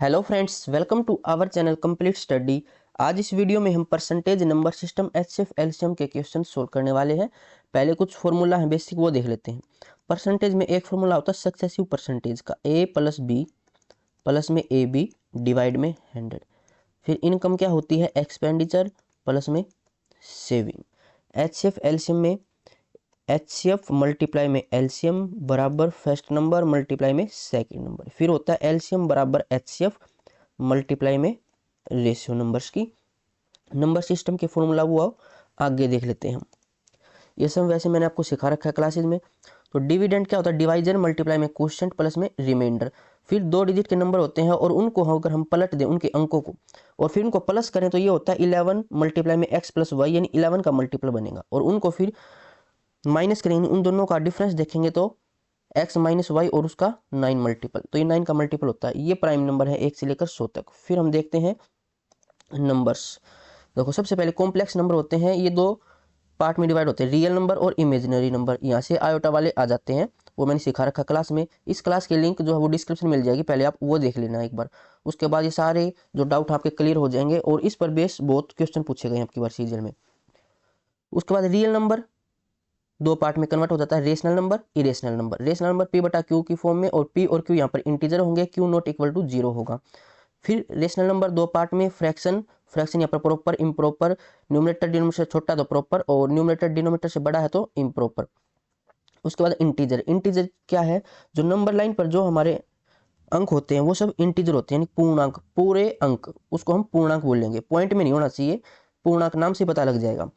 Hello friends, welcome to our channel complete study. आज इस video में हम percentage number system HCF LCM के क्वेश्चन सोल्व करने वाले हैं। पहले कुछ फॉर्मूला है बेसिक, वो देख लेते हैं। परसेंटेज में एक फॉर्मूला होता है सक्सेसिव परसेंटेज का, ए प्लस बी प्लस में ए बी डिवाइड में 100। फिर इनकम क्या होती है, एक्सपेंडिचर प्लस में सेविंग। एचसीएफ एलसीएम में एचसीएफ मल्टीप्लाई में एलसीएम बराबर फर्स्ट नंबर मल्टीप्लाई में सेकंड नंबर। फिर होता है एलसीएम बराबर एचसीएफ मल्टीप्लाई में रेशियो नंबर्स की। नंबर सिस्टम के फॉर्मूला वो आगे देख लेते हैं हम। ये सब वैसे मैंने आपको सिखा रखा है क्लासेज में। तो डिविडेंड क्या होता है, डिवाइजर मल्टीप्लाई में क्वोशिएंट प्लस में रिमाइंडर। फिर 2 डिजिट के नंबर होते हैं और उनको अगर हम पलट दें उनके अंकों को और फिर उनको प्लस करें तो ये होता है 11 मल्टीप्लाई में x प्लस वाई, यानी 11 का मल्टीपल बनेगा। और उनको फिर माइनस करेंगे, उन दोनों का डिफरेंस देखेंगे तो x माइनस वाई और उसका 9 मल्टीपल, तो ये 9 का मल्टीपल होता है। ये प्राइम नंबर है 1 से लेकर 100 तक। फिर हम देखते हैं नंबर्स। देखो सबसे पहले कॉम्प्लेक्स नंबर होते हैं, ये दो पार्ट में डिवाइड होते हैं, रियल नंबर और इमेजिनरी नंबर। यहाँ से आयोटा वाले आ जाते हैं, वो मैंने सिखा रखा क्लास में। इस क्लास की लिंक जो है वो डिस्क्रिप्शन मिल जाएगी, पहले आप वो देख लेना एक बार। उसके बाद ये सारे जो डाउट आपके क्लियर हो जाएंगे और इस पर बेस बहुत क्वेश्चन पूछे गए आपकी बार सीजन में। उसके बाद रियल नंबर दो पार्ट में कन्वर्ट हो जाता है, rational number irrational number. Rational number P बटा क्यू की फॉर्म में, और पी और क्यू यहाँ पर इंटीजर होंगे, क्यू नॉट इक्वल टू 0 होगा। फिर रेशनल नंबर दो पार्ट में, फ्रैक्शन फ्रैक्शन यहाँ पर प्रॉपर इम्प्रॉपर, न्यूमरेटर डिनोमिनेटर से छोटा तो प्रॉपर और न्यूमरेटर डिनोमिनेटर से बड़ा है तो इम्प्रॉपर। उसके बाद इंटीजर। इंटीजर क्या है, जो नंबर लाइन पर जो हमारे अंक होते हैं वो सब इंटीजर होते हैं, यानी पूर्णांक, पूरे अंक, उसको हम पूर्णांक बोलेंगे। पॉइंट में नहीं होना चाहिए, पूर्णांक नाम से पता लग जाएगा।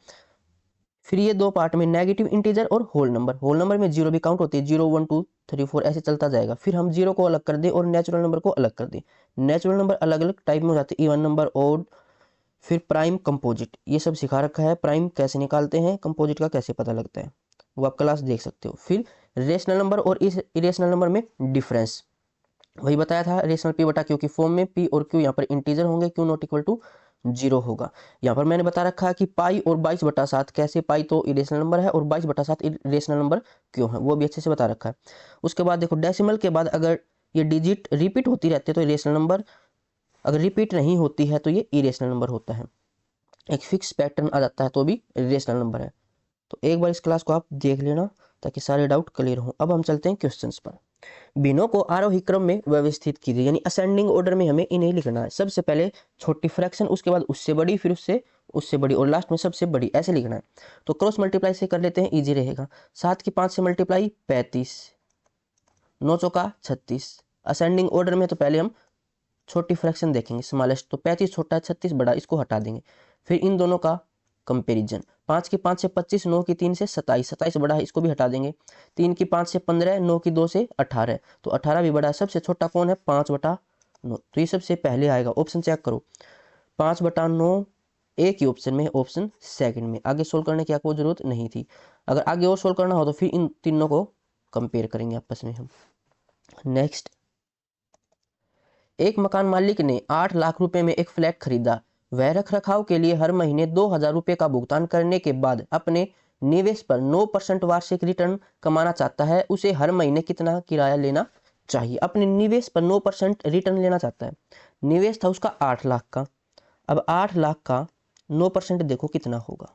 फिर ये दो पार्ट में, नेगेटिव इंटीजर और होल नंबर। होल नंबर में जीरो भी काउंट होती है, 0 1 2 3 4 ऐसे चलता जाएगा। फिर हम जीरो को अलग कर दें और नेचुरल नंबर को अलग कर दें। नेचुरल नंबर अलग अलग टाइप में हो जाते हैं, इवन नंबर, ऑड, फिर प्राइम, कंपोजिट। ये सब सिखा रखा है, प्राइम कैसे निकालते हैं, कंपोजिट का कैसे पता लगता है, वो आप क्लास देख सकते हो। फिर रेशनल नंबर और इस इरेशनल नंबर में डिफरेंस वही बताया था, रेशनल पी बटा क्यू की फॉर्म में, पी और क्यू यहाँ पर इंटीजर होंगे, क्यू नॉट इक्वल टू 0 होगा। यहाँ पर मैंने बता रखा है कि पाई और 22/7 कैसे, पाई तो इरेशनल नंबर है और 22/7 इरेशनल नंबर क्यों है, वो भी अच्छे से बता रखा है। उसके बाद देखो डेसिमल के बाद अगर ये डिजिट रिपीट होती रहती है तो इरेशनल नंबर, अगर रिपीट नहीं होती है तो ये इरेशनल नंबर होता है। एक फिक्स पैटर्न आ जाता है तो भी इरेशनल नंबर है। तो एक बार इस क्लास को आप देख लेना ताकि सारे डाउट क्लियर हो। अब हम चलते हैं क्वेश्चंस पर। भिन्नों को आरोही क्रम में व्यवस्थित कीजिए, यानी असेंडिंग ऑर्डर में हमें इन्हें लिखना है। सबसे पहले छोटी फ्रैक्शन, उसके बाद उससे बड़ी, फिर उससे उससे बड़ी और लास्ट में सबसे बड़ी, ऐसे लिखना है। तो क्रॉस मल्टीप्लाई से कर लेते हैं, इजी रहेगा। 7 की 5 से मल्टीप्लाई 35, 9 चौका 36। असेंडिंग ऑर्डर में तो पहले हम छोटी फ्रैक्शन देखेंगे, स्मॉलेस्ट। तो 35 छोटा है, 36 बड़ा, इसको हटा देंगे। फिर इन दोनों का कंपेरिजन, 5 की 5 से 25, 9 की 3 से 27, 27 बड़ा है, इसको भी हटा देंगे। 3 की 5 से 15, 9 की 2 से 18, तो 18 भी बड़ा है। सबसे छोटा कौन है, 5/9, तो ये सबसे पहले आएगा। ऑप्शन चेक करो, 5/9 एक ही ऑप्शन में है, ऑप्शन सेकंड में। आगे सोल्व करने की आपको जरूरत नहीं थी। अगर आगे और सोल्व करना हो तो फिर इन तीनों को कंपेयर करेंगे आपस में हम। नेक्स्ट, एक मकान मालिक ने 8 लाख रुपए में एक फ्लैट खरीदा। वह रख रखाव के लिए हर महीने 2,000 रुपए का भुगतान करने के बाद अपने निवेश पर 9% वार्षिक रिटर्न कमाना चाहता है। उसे हर महीने कितना किराया लेना चाहिए? अपने निवेश पर 9% रिटर्न लेना चाहता है। निवेश था उसका 8 लाख का। अब 8 लाख का 9% देखो कितना होगा,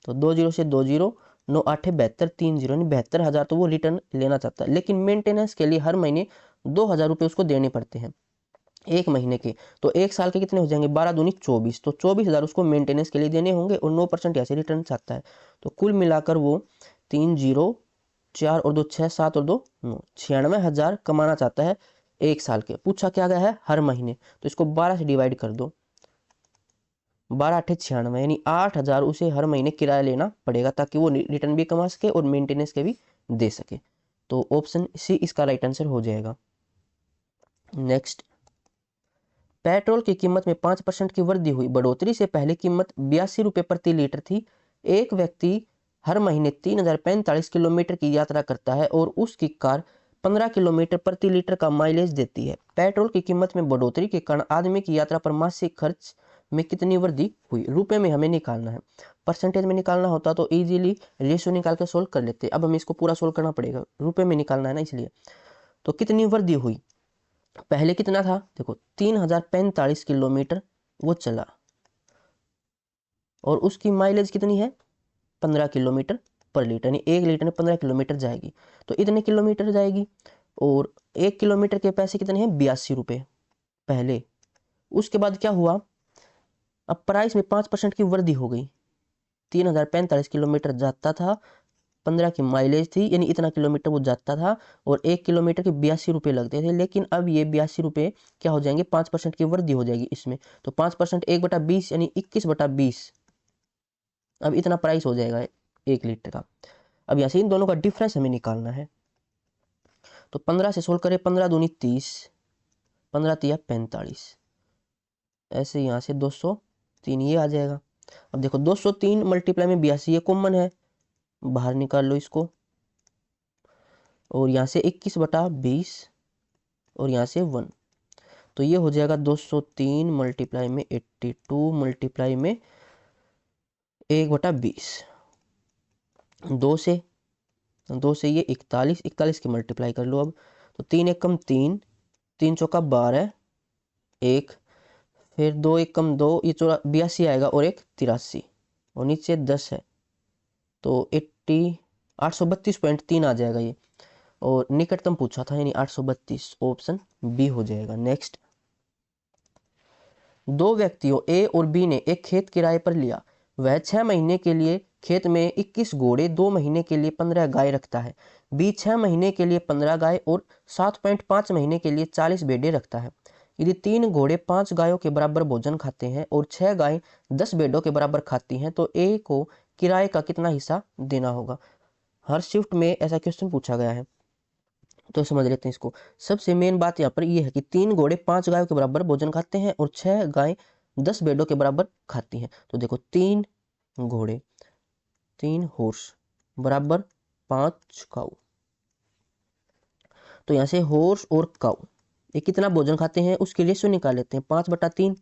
तो 2 जीरो से 2 जीरो, 9 8 72, 3 जीरो, यानी 72,000 तो वो रिटर्न लेना चाहता है। लेकिन मेंटेनेंस के लिए हर महीने 2,000 रुपये उसको देने पड़ते हैं एक महीने के। तो एक साल के कितने हो जाएंगे, 12 दूनी 24, तो 24,000 उसको मेंटेनेंस के लिए देने होंगे और 9% ऐसे रिटर्न चाहता है। तो कुल मिलाकर वो 3 जीरो, 4 और 2 6, 7 और 2 9, 96,000 कमाना चाहता है एक साल के। पूछा क्या गया है, हर महीने, तो इसको 12 से डिवाइड कर दो, 12 8 96, यानी 8,000 उसे हर महीने किराया लेना पड़ेगा ताकि वो रिटर्न भी कमा सके और मेंटेनेंस के भी दे सके। तो ऑप्शन सी इसका राइट आंसर हो जाएगा। नेक्स्ट, पेट्रोल की कीमत में 5% की वृद्धि हुई। बढ़ोतरी से पहले कीमत 82 रुपये प्रति लीटर थी। एक व्यक्ति हर महीने 3045 किलोमीटर की यात्रा करता है और उसकी कार 15 किलोमीटर प्रति लीटर का माइलेज देती है। पेट्रोल की कीमत में बढ़ोतरी के कारण आदमी की यात्रा पर मासिक खर्च में कितनी वृद्धि हुई? रुपए में हमें निकालना है। परसेंटेज में निकालना होता तो इजीली रेशियो निकाल के सोल्व कर लेते, अब हमें इसको पूरा सोल्व करना पड़ेगा, रुपए में निकालना है ना, इसलिए। तो कितनी वृद्धि हुई, पहले कितना था, देखो 3045 किलोमीटर वो चला, और उसकी माइलेज कितनी है 15 किलोमीटर पर लीटर, यानी 1 लीटर में 15 किलोमीटर जाएगी, तो इतने किलोमीटर जाएगी। और 1 किलोमीटर के पैसे कितने हैं 82 रुपये पहले। उसके बाद क्या हुआ, अब प्राइस में 5% की वृद्धि हो गई, 3045 किलोमीटर जाता था, 15 की माइलेज थी, यानी इतना किलोमीटर वो जाता था, और 1 किलोमीटर के 82 रुपये लगते थे। लेकिन अब ये 82 रुपये क्या हो जाएंगे, 5% की वृद्धि हो जाएगी इसमें, तो 5% 1/20 यानी 21/20, अब इतना प्राइस हो जाएगा 1 लीटर का। अब यहाँ से इन दोनों का डिफरेंस हमें निकालना है, तो 15 से सोल्व करें, 15 दूनी 30, 15 तिया 45, ऐसे यहाँ से 203 ये आ जाएगा। अब देखो 203 मल्टीप्लाई में 82 ये कॉमन है, बाहर निकाल लो इसको, और यहाँ से 21/20 और यहाँ से 1, तो ये हो जाएगा 203 मल्टीप्लाई में 82 मल्टीप्लाई में 1/20, 2 से ये 41 के मल्टीप्लाई कर लो अब, तो 3 एकम 3, 3 चौका 12, 1, फिर 2 एकम 2, ये 82 आएगा, और 1 83, और नीचे 10 है, तो 832.3 आ जाएगा ये, और निकटतम पूछा था यानी 832, ऑप्शन बी हो जाएगा। नेक्स्ट, दो व्यक्तियों ए और बी ने एक खेत किराए पर लिया। वह 6 महीने के लिए खेत में 21 घोड़े, 2 महीने के लिए 15 गाय रखता है। बी 6 महीने के लिए 15 गाय और 7.5 महीने के लिए 40 भेड़ें रखता है। यदि 3 घोड़े 5 गायों के बराबर भोजन खाते हैं और 6 गाय 10 भेड़ों के बराबर खाती हैं, तो ए को किराए का कितना हिस्सा देना होगा। हर शिफ्ट में ऐसा क्वेश्चन पूछा गया है, तो समझ लेते हैं इसको। सबसे मेन बात यहाँ पर ये है कि 3 घोड़े 5 गायों के बराबर भोजन खाते हैं और 6 गाय 10 भेड़ों के बराबर खाती हैं। तो देखो 3 घोड़े, 3 हॉर्स बराबर 5 काऊ, तो यहाँ से हॉर्स और काऊ ये कितना भोजन खाते हैं उसके रेशियो निकाल लेते हैं, 5/3।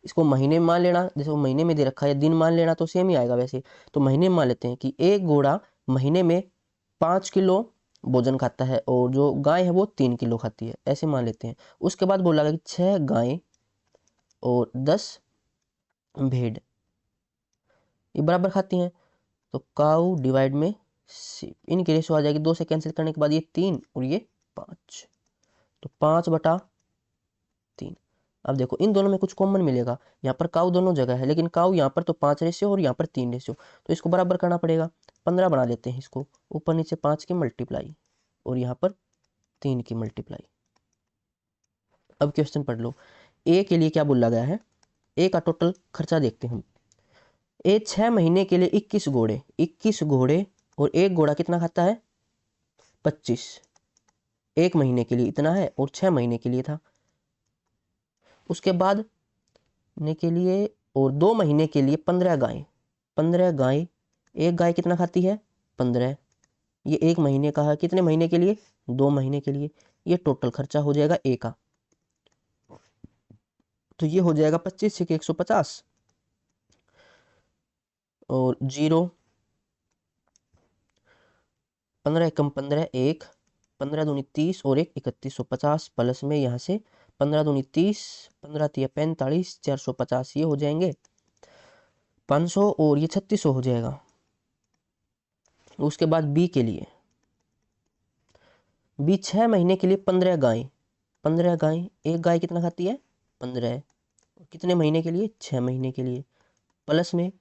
इसको महीने में मान लेना, जैसे वो महीने में दे रखा है, दिन मान लेना तो सेम ही आएगा वैसे, तो महीने में मान लेते हैं कि एक घोड़ा महीने में 5 किलो भोजन खाता है, और जो गाय है वो 3 किलो खाती है, ऐसे मान लेते हैं। उसके बाद बोला गया कि 6 गाय और 10 भेड़ ये बराबर खाती हैं, तो काऊ डिवाइड में इनकी रेशियो आ जाएगी, 2 से कैंसिल करने के बाद ये 3 और ये 5, तो 5/3। अब देखो इन दोनों में कुछ कॉमन मिलेगा, यहाँ पर काऊ दोनों जगह है, लेकिन काऊ यहाँ पर तो 5 रेशियो और यहाँ पर 3 रेशियो, तो इसको बराबर करना पड़ेगा। 15 बना लेते हैं इसको, ऊपर नीचे 5 की मल्टीप्लाई और यहाँ पर 3 की मल्टीप्लाई। अब क्वेश्चन पढ़ लो, ए के लिए क्या बोला गया है, ए का टोटल खर्चा देखते हैं हम। ए 6 महीने के लिए 21 घोड़े, 21 घोड़े और एक घोड़ा कितना खाता है 25, 1 महीने के लिए इतना है और 6 महीने के लिए था। उसके बाद के लिए और 2 महीने के लिए 15 गाय, 15 गाय, एक गाय कितना खाती है 15, ये 1 महीने का है, कितने महीने के लिए 2 महीने के लिए। ये टोटल खर्चा हो जाएगा ए का, तो ये हो जाएगा 25 से 150 और 0, 15 एकम 15, 1, 15 दूनी 30 और 1 3150, प्लस में यहाँ से 15 दूनी 30, 15 तिया 45, 450 ये हो जाएंगे 500 और ये 3600 हो जाएगा। उसके बाद बी के लिए, बी 6 महीने के लिए 15 गाय, 15 गाय, एक गाय कितना खाती है 15, कितने महीने के लिए 6 महीने के लिए, प्लस में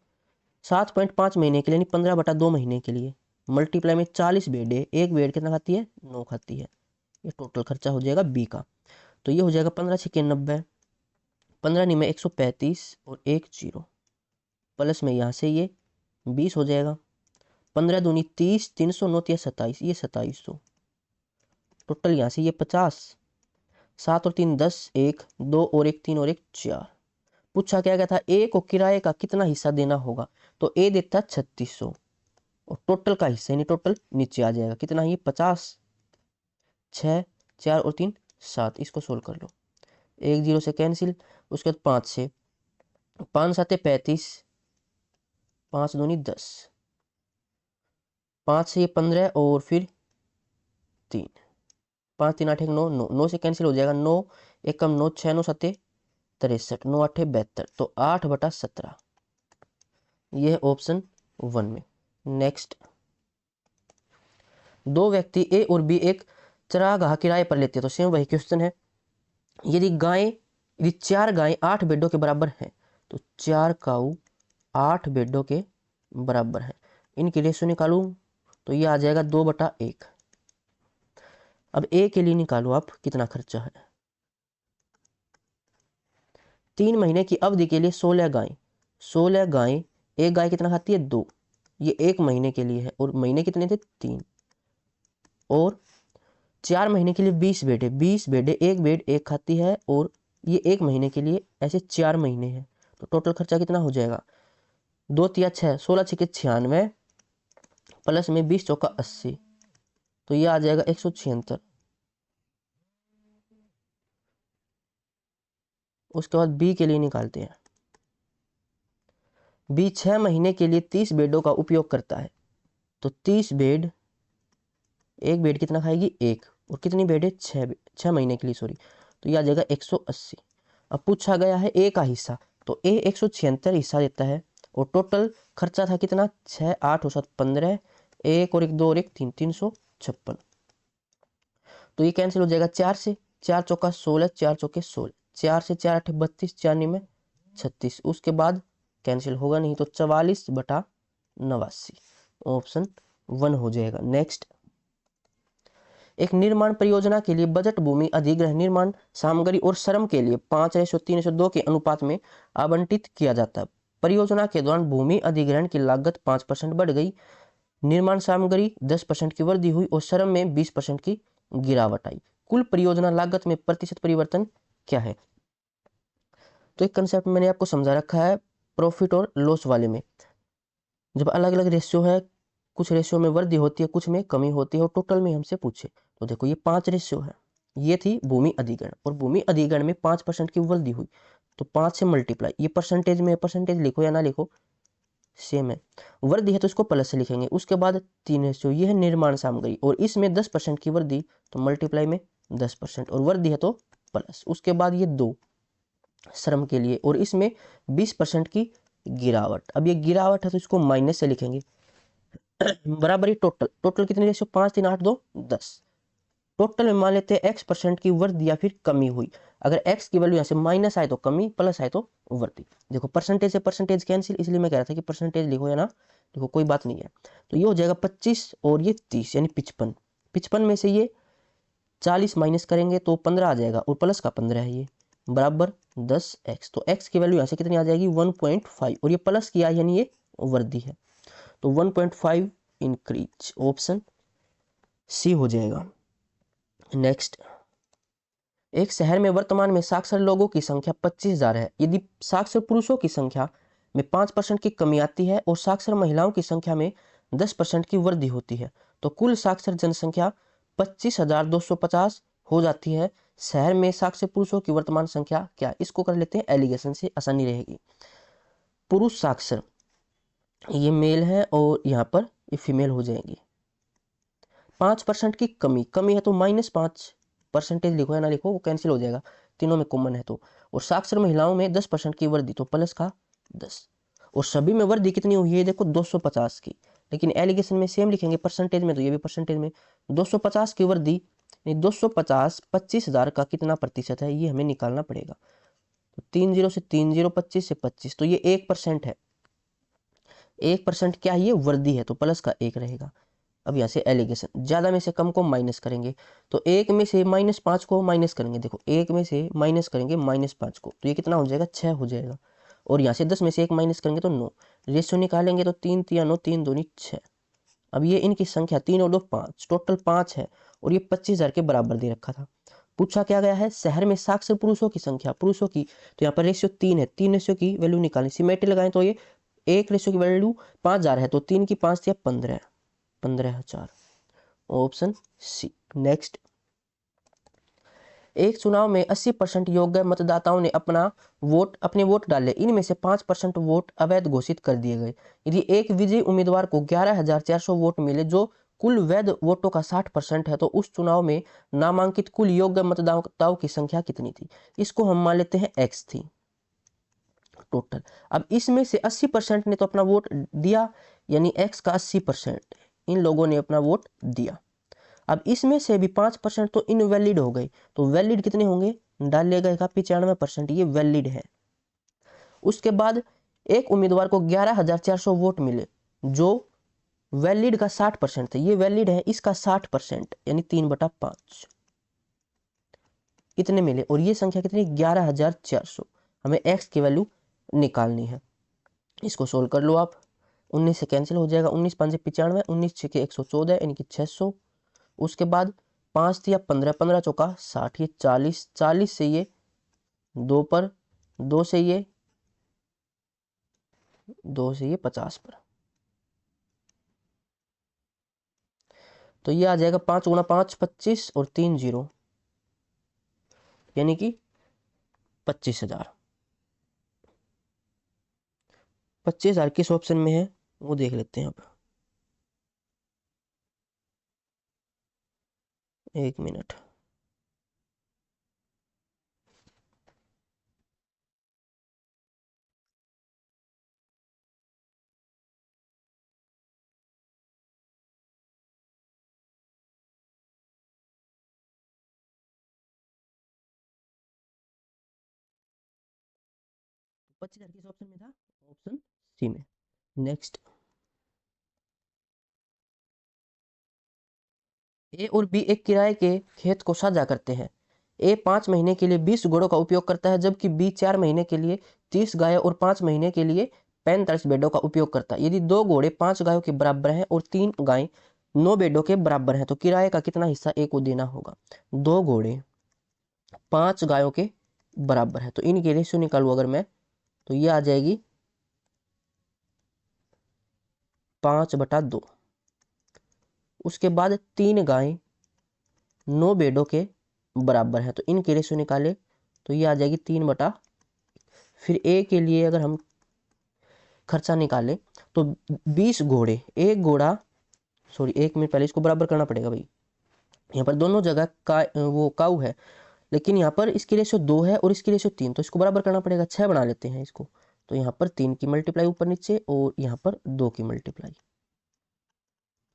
7.5 महीने के लिए, यानी 15/2 महीने के लिए, मल्टीप्लाई में 40 भेड़े, एक भेड़ कितना खाती है 9 खाती है। ये टोटल खर्चा हो जाएगा बी का, तो ये हो जाएगा 15 छक्के 90, 15 में 135 और 1 0, प्लस में यहाँ से ये 20 हो जाएगा, 15 दूनी 30, 309 या 27, ये 2700, टोटल यहाँ से ये 50, 7 और 3 10, 1 2 और 1 3 और 1 4। पूछा क्या गया था ए को किराए का कितना हिस्सा देना होगा, तो ए देता 3600 और टोटल का हिस्सा यानी टोटल नीचे आ जाएगा कितना, ये 50, 6 4 और 3 7, इसको सोल्व कर लो, 1 0 से कैंसिल, उसके बाद 5 से, 5 7 35, 5 दूनी 10, 5 से ये 15 और फिर 3, 5 3 8 1 9, 9 9 से कैंसिल हो जाएगा, 9 1 कम 9 6 9 7 63, 9 8 72, तो 8/17, ये है ऑप्शन 1 में। नेक्स्ट, दो व्यक्ति ए और बी एक चरागाह किराए पर लेते हैं, तो सेम वही क्वेश्चन है। यदि 4 गायें 8 बेडों के बराबर हैं, तो 4 काऊ 8 बेडों के बराबर है, इनकी रेशो निकालूं तो ये आ जाएगा 2/1। अब ए के लिए निकालो आप कितना खर्चा है। 3 महीने की अवधि के लिए 16 गायें, 16 गायें, एक गाय कितना खाती है 2, ये 1 महीने के लिए है, और महीने कितने थे 3, और 4 महीने के लिए 20 बेडे, 20 बेडे, एक बेड एक खाती है, और ये 1 महीने के लिए ऐसे 4 महीने हैं, तो टोटल खर्चा कितना हो जाएगा 2 तिया 6, 16 6 96 प्लस में 20 चौका 80, तो ये आ जाएगा 176। उसके बाद बी के लिए निकालते हैं। बी 6 महीने के लिए 30 बेडों का उपयोग करता है, तो 30 बेड, एक बेड कितना खाएगी 1, और कितनी बेड है 6 महीने के लिए, सॉरी, तो यह आ जाएगा 180। अब पूछा गया है ए का हिस्सा, तो ए 176 हिस्सा देता है, और टोटल खर्चा था कितना 6 8 और 7 15, 1 और 1 2 और 1 3, 356, तो ये कैंसिल हो जाएगा 4 से, 4 चौका 16, 4 चौके 16, 4 से 4 8 32, 4 9 36, उसके बाद कैंसिल होगा नहीं, तो 44/89, ऑप्शन 1 हो जाएगा। नेक्स्ट, एक निर्माण परियोजना के लिए बजट भूमि अधिग्रहण निर्माण सामग्री और श्रम के लिए 5:3:2 के अनुपात में आवंटित किया जाता है। परियोजना के दौरान भूमि अधिग्रहण की लागत 5% बढ़ गई, निर्माण सामग्री 10% की वृद्धि हुई और श्रम में 20% की गिरावट आई। कुल परियोजना लागत में प्रतिशत परिवर्तन क्या है? तो एक कंसेप्ट मैंने आपको समझा रखा है प्रॉफिट और लॉस वाले में, जब अलग अलग रेशियो है, कुछ रेशियो में वृद्धि होती है, कुछ में कमी होती है, और टोटल में हमसे पूछे, तो देखो ये 5 रेशियो है, ये थी भूमि अधिग्रहण, और भूमि अधिग्रहण में 5% की वृद्धि हुई, तो 5 से मल्टीप्लाई, ये परसेंटेज में, परसेंटेज लिखो या ना लिखो सेम है, वृद्धि है तो इसको प्लस से लिखेंगे। उसके बाद 3 रेशियो, ये है निर्माण सामग्री, और इसमें 10% की वृद्धि, तो मल्टीप्लाई में 10%, और वृद्धि है तो प्लस। उसके बाद ये 2 श्रम के लिए, और इसमें 20% की गिरावट। अब ये गिरावट है तो इसको माइनस से लिखेंगे, बराबर ही टोटल, टोटल कितनी रेशियो 5 3 8 2 10, टोटल में मान लेते हैं x% की वृद्धि या फिर कमी हुई। अगर x की वैल्यू यहाँ से माइनस आए तो कमी, प्लस आए तो वृद्धि। देखो परसेंटेज से परसेंटेज कैंसिल, इसलिए मैं कह रहा था कि परसेंटेज लिखो या ना, देखो कोई बात नहीं है, तो ये हो जाएगा 25 और ये 30 यानी 55, 55 में से ये 40 माइनस करेंगे तो 15 आ जाएगा, और प्लस का 15 है, ये बराबर 10x, तो x की वैल्यू यहाँ से कितनी आ जाएगी 1.5, और ये प्लस किया यानी ये वृद्धि है, तो 1.5 इंक्रीज, ऑप्शन सी हो जाएगा। नेक्स्ट, एक शहर में वर्तमान में साक्षर लोगों की संख्या 25,000 है। यदि साक्षर पुरुषों की संख्या में 5% की कमी आती है और साक्षर महिलाओं की संख्या में 10% की वृद्धि होती है, तो कुल साक्षर जनसंख्या 25,250 हो जाती है। शहर में साक्षर पुरुषों की वर्तमान संख्या क्या? इसको कर लेते हैं एलिगेशन से, आसानी रहेगी। पुरुष साक्षर ये मेल है और यहाँ पर ये फीमेल हो जाएंगी। 5% की कमी, कमी है तो -5 परसेंटेज लिखो या ना लिखो, वो कैंसिल हो जाएगा, तीनों में कॉमन है तो। और साक्षर महिलाओं में 10% की वृद्धि, तो प्लस का 10, और सभी में वृद्धि कितनी हुई है देखो 250 की, लेकिन एलिगेशन में सेम लिखेंगे परसेंटेज में, तो ये भी परसेंटेज में 250 की वृद्धि, 250 25,000 का कितना प्रतिशत है ये हमें निकालना पड़ेगा। तो 30 से 30, 25 से 25, तो ये 1% है। 1% क्या है? ये वृद्धि है, तो प्लस का 1 रहेगा। अब यहाँ से एलिगेशन, ज्यादा में से कम को माइनस करेंगे, तो 1 में से -5 को माइनस करेंगे, देखो 1 में से माइनस करेंगे -5 को, तो ये कितना हो जाएगा 6 हो जाएगा, और यहाँ से 10 में से 1 माइनस करेंगे तो 9, रेशियो निकालेंगे तो 3 3 9, 3 2 6। अब ये इनकी संख्या 3 और 2 5, टोटल 5 है, और ये 25,000 के बराबर दे रखा था। पूछा क्या गया है? शहर में साक्षर पुरुषों की संख्या, पुरुषों की, तो यहाँ पर रेशियो 3 है, 3 रेशियो की वैल्यू निकालें, सिमेट्री लगाएं तो ये 1 रेशियो की वैल्यू 5000 है, तो 3 की 5 या 15,000, ऑप्शन सी। नेक्स्ट, एक चुनाव में 80% योग्य मतदाताओं ने अपने वोट डाले, इनमें से 5% वोट अवैध घोषित कर दिए गए। यदि एक विजयी उम्मीदवार को 11,400 वोट मिले जो कुल वैध वोटों का 60% है तो उस चुनाव में नामांकित कुल योग्य मतदाताओं की संख्या कितनी थी। इसको हम मान लेते हैं x थी टोटल। अब इसमें से 80% ने तो अपना वोट दिया, यानी x का 80% इन लोगों ने अपना वोट दिया। अब इसमें से भी 5% तो इनवैलिड हो गए, तो वैलिड कितने होंगे, डालिएगा 95%, ये वैलिड है। उसके बाद एक उम्मीदवार को 11,400 वोट मिले जो वैलिड का 60% थे, ये वैलिड है, इसका 60% यानी 3/5 इतने मिले, और ये संख्या कितनी, 11,400। हमें x की वैल्यू निकालनी है। इसको सोल्व कर लो आप, 19 से कैंसिल हो जाएगा, 19 5 95, 19 6 114 यानी कि 600। उसके बाद 5 दिया 15, 15 चौका 60, ये 40, 40 से ये 2 पर, 2 से ये 50 पर, तो ये आ जाएगा 5 गुणा 5 25 और 3 0 यानी कि 25,000। 25,000 किस ऑप्शन में है वो देख लेते हैं अब, एक मिनट। पच्चीस हजार किस ऑप्शन में था, ऑप्शन सी में। नेक्स्ट, ए और बी एक किराए के खेत को साझा करते हैं। ए 5 महीने के लिए 20 घोड़ों का उपयोग करता है, जबकि बी 4 महीने के लिए 30 गायों और 5 महीने के लिए 45 बेडों का उपयोग करता है। यदि 2 घोड़े 5 गायों के बराबर हैं और 3 गायें 9 बेडों के बराबर हैं तो किराए का कितना हिस्सा ए को देना होगा। 2 घोड़े 5 गायों के बराबर है तो इनके रेशियो निकालूं अगर मैं, तो ये आ जाएगी 5/2। उसके बाद 3 गायें 9 बेडों के बराबर है तो इनके रेशियो निकाले तो ये आ जाएगी 3/। फिर ए के लिए अगर हम खर्चा निकाले तो 20 घोड़े, एक घोड़ा, सॉरी 1 मिनट पहले इसको बराबर करना पड़ेगा भाई, यहाँ पर दोनों जगह का वो काऊ है, लेकिन यहाँ पर इसकी रेशियो 2 है और इसकी रेशियो 3, तो इसको बराबर करना पड़ेगा, 6 बना लेते हैं इसको। तो यहाँ पर 3 की मल्टीप्लाई ऊपर नीचे और यहाँ पर 2 की मल्टीप्लाई,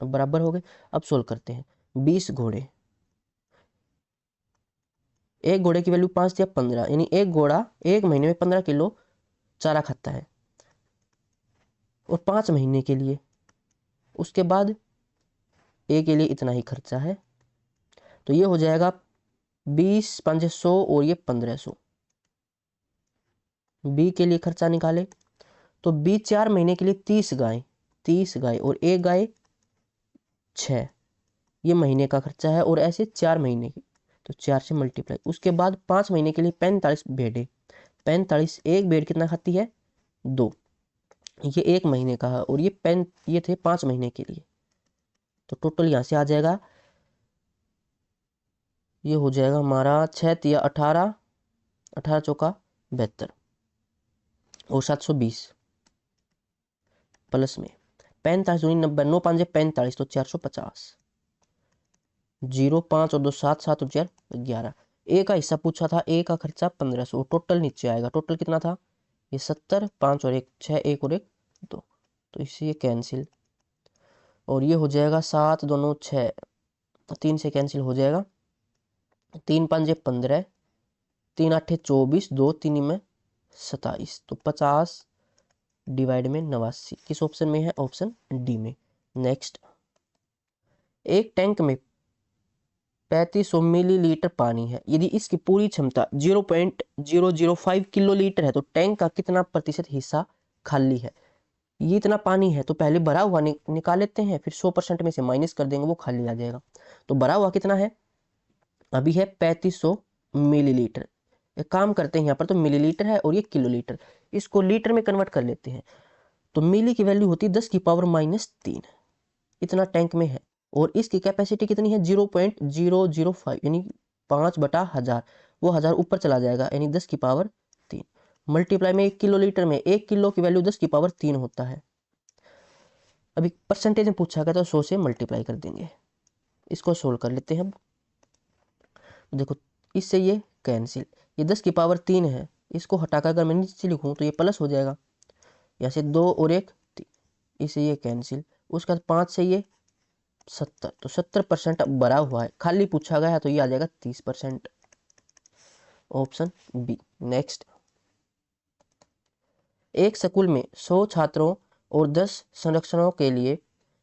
अब बराबर हो गए। अब सोल्व करते हैं, 20 घोड़े, एक घोड़े की वैल्यू 5 या 15, यानी एक घोड़ा एक महीने में 15 किलो चारा खाता है और 5 महीने के लिए, उसके बाद ए के लिए इतना ही खर्चा है, तो ये हो जाएगा 20 5 100 और ये 1500। बी के लिए खर्चा निकाले तो बी 4 महीने के लिए 30 गाय और एक गाय 6, ये महीने का खर्चा है, और ऐसे 4 महीने की, तो 4 से मल्टीप्लाई। उसके बाद 5 महीने के लिए 45 भेड़े, 45, एक भेड़ कितना खाती है, 2, ये 1 महीने का है, और ये थे 5 महीने के लिए, तो टोटल यहाँ से आ जाएगा, ये हो जाएगा हमारा 6 तिया 18, 18 चौका 72 और 720 प्लस में 45 दूनी 90, 9 5 45, तो 450, 0 5 और 2 7, 7 और 4 11। ए का हिस्सा पूछा था, ए का खर्चा 1500, टोटल नीचे आएगा, टोटल कितना था, ये 70, 5 और 1 6, 1 और 1 2, तो इससे ये कैंसिल, और ये हो जाएगा 7 दोनों 6, 3 से कैंसिल हो जाएगा, 3 5 15, 3 8 24, 2 3 में 27, तो 50 डिवाइड में 89, किस ऑप्शन में है, ऑप्शन डी में। नेक्स्ट, एक टैंक में 3500 मिलीलीटर पानी है, यदि इसकी पूरी क्षमता 0.005 किलोलीटर है तो टैंक का कितना प्रतिशत हिस्सा खाली है। ये इतना पानी है तो पहले भरा हुआ निकाल लेते हैं, फिर 100% में से माइनस कर देंगे, वो खाली आ जाएगा। तो भरा हुआ कितना है, अभी है 3500 मिलीलीटर। एक काम करते हैं, यहाँ पर तो मिलीलीटर है और ये किलोलीटर, इसको लीटर में कन्वर्ट कर लेते हैं, तो मिली की वैल्यू होती है 10⁻³ इतना टैंक में है, और इसकी कैपेसिटी कितनी है 0.005 यानी 5/1000, वो 1000 ऊपर चला जाएगा यानी 10⁻³ मल्टीप्लाई में 1 किलोलीटर में 1 किलो की वैल्यू 10⁻³ होता है। अभी परसेंटेज में पूछा गया तो 100 से मल्टीप्लाई कर देंगे। इसको सोल्व कर लेते हैं अब। देखो इससे ये कैंसिल, ये 10 की पावर 3 है, इसको हटाकर अगर मैं नीचे लिखूँ तो ये प्लस हो जाएगा, यहाँ से 2 और 1 3, इससे ये कैंसिल। उसके बाद 5 से ये 70, तो 70% अब भरा हुआ है, खाली पूछा गया है तो ये आ जाएगा 30%, ऑप्शन बी। नेक्स्ट, एक स्कूल में 100 छात्रों और 10 संरक्षणों के लिए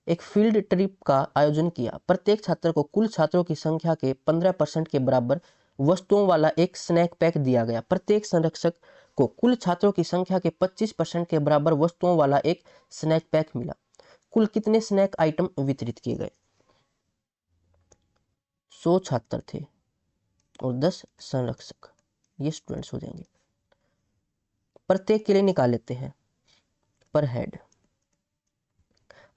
एक फील्ड ट्रिप का आयोजन किया। प्रत्येक छात्र को कुल छात्रों की संख्या के 15% के बराबर वस्तुओं वाला एक स्नैक पैक दिया गया। प्रत्येक संरक्षक को कुल छात्रों की संख्या के 25% के बराबर वस्तुओं वाला एक स्नैक पैक मिला। कुल कितने स्नैक आइटम वितरित किए गए? 100 छात्र थे और 10 संरक्षक, ये स्टूडेंट्स हो जाएंगे। प्रत्येक के लिए निकाल लेते हैं पर हेड।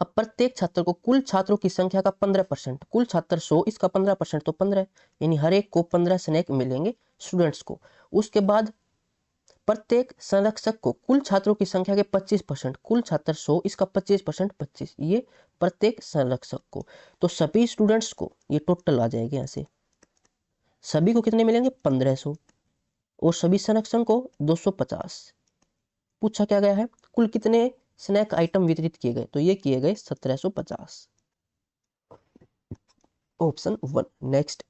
अब प्रत्येक छात्र को कुल छात्रों की संख्या का 15%, कुल छात्र 100, इसका 15% तो 15, यानी हर एक को 15 स्नैक मिलेंगे स्टूडेंट्स को। उसके बाद प्रत्येक संरक्षक को कुल छात्रों की संख्या के 25%, कुल छात्र 100, इसका 25% 25, ये प्रत्येक संरक्षक को। तो सभी स्टूडेंट्स को ये टोटल आ जाएगा, यहाँ से सभी को कितने मिलेंगे? 1500, और सभी संरक्षक को 250। पूछा क्या गया है? कुल कितने स्नैक आइटम वितरित किए गए? तो ये किए गए 1750, ऑप्शन 1। नेक्स्ट,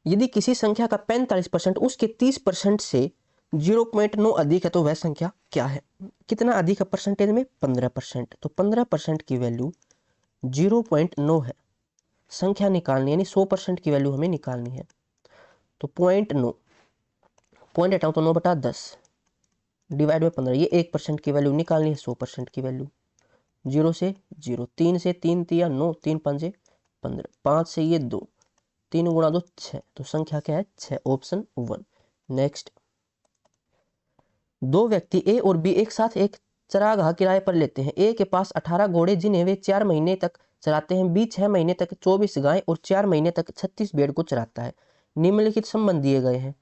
यदि किसी संख्या का 45% उसके 30% से 0.9 अधिक है तो वह संख्या क्या है? कितना अधिक है परसेंटेज में? 15%। तो 15% की वैल्यू 0.9 है, संख्या निकालनी है, यानी 100% की वैल्यू हमें निकालनी है। तो 0.9, पॉइंट हटाऊं तो 9/10 डिवाइड बाई 15, ये 1% की वैल्यू निकालनी है, 100% की वैल्यू। 0 से 0, 3 से 3 तिया 9, 3 5 15, 5 से ये 2, 3 गुणा 2 6, तो संख्या क्या है? 6, ऑप्शन 1। नेक्स्ट, दो व्यक्ति ए और बी एक साथ एक चरागाह किराए पर लेते हैं। ए के पास 18 घोड़े जिन्हें वे 4 महीने तक चराते हैं। बी 6 महीने तक 24 गाय और 4 महीने तक 36 भेड़ को चराता है। निम्नलिखित संबंध दिए गए हैं।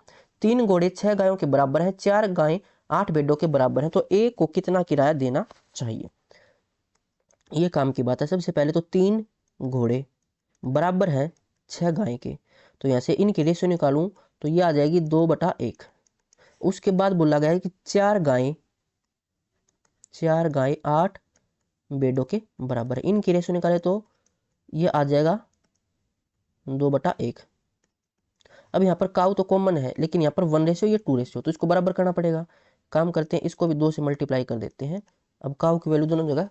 3 घोड़े 6 गायों के बराबर हैं, 4 गायें 8 भेड़ों के बराबर हैं, तो ए को कितना किराया देना चाहिए? ये काम की बात है। सबसे पहले तो 3 घोड़े बराबर हैं 6 गाय के, तो यहाँ से इनकी रेशियो निकालूं तो ये आ जाएगी 2/1। उसके बाद बोला गया है कि 4 गायें 8 भेड़ों के बराबर है। इनकी रेशियो निकाले तो ये आ जाएगा 2/1। अब यहाँ पर काऊ तो कॉमन है, लेकिन यहाँ पर 1 रेशियो, ये 2 रेशियो, तो इसको बराबर करना पड़ेगा। काम करते हैं, इसको भी 2 से मल्टीप्लाई कर देते हैं। अब काऊ की वैल्यू दोनों जगह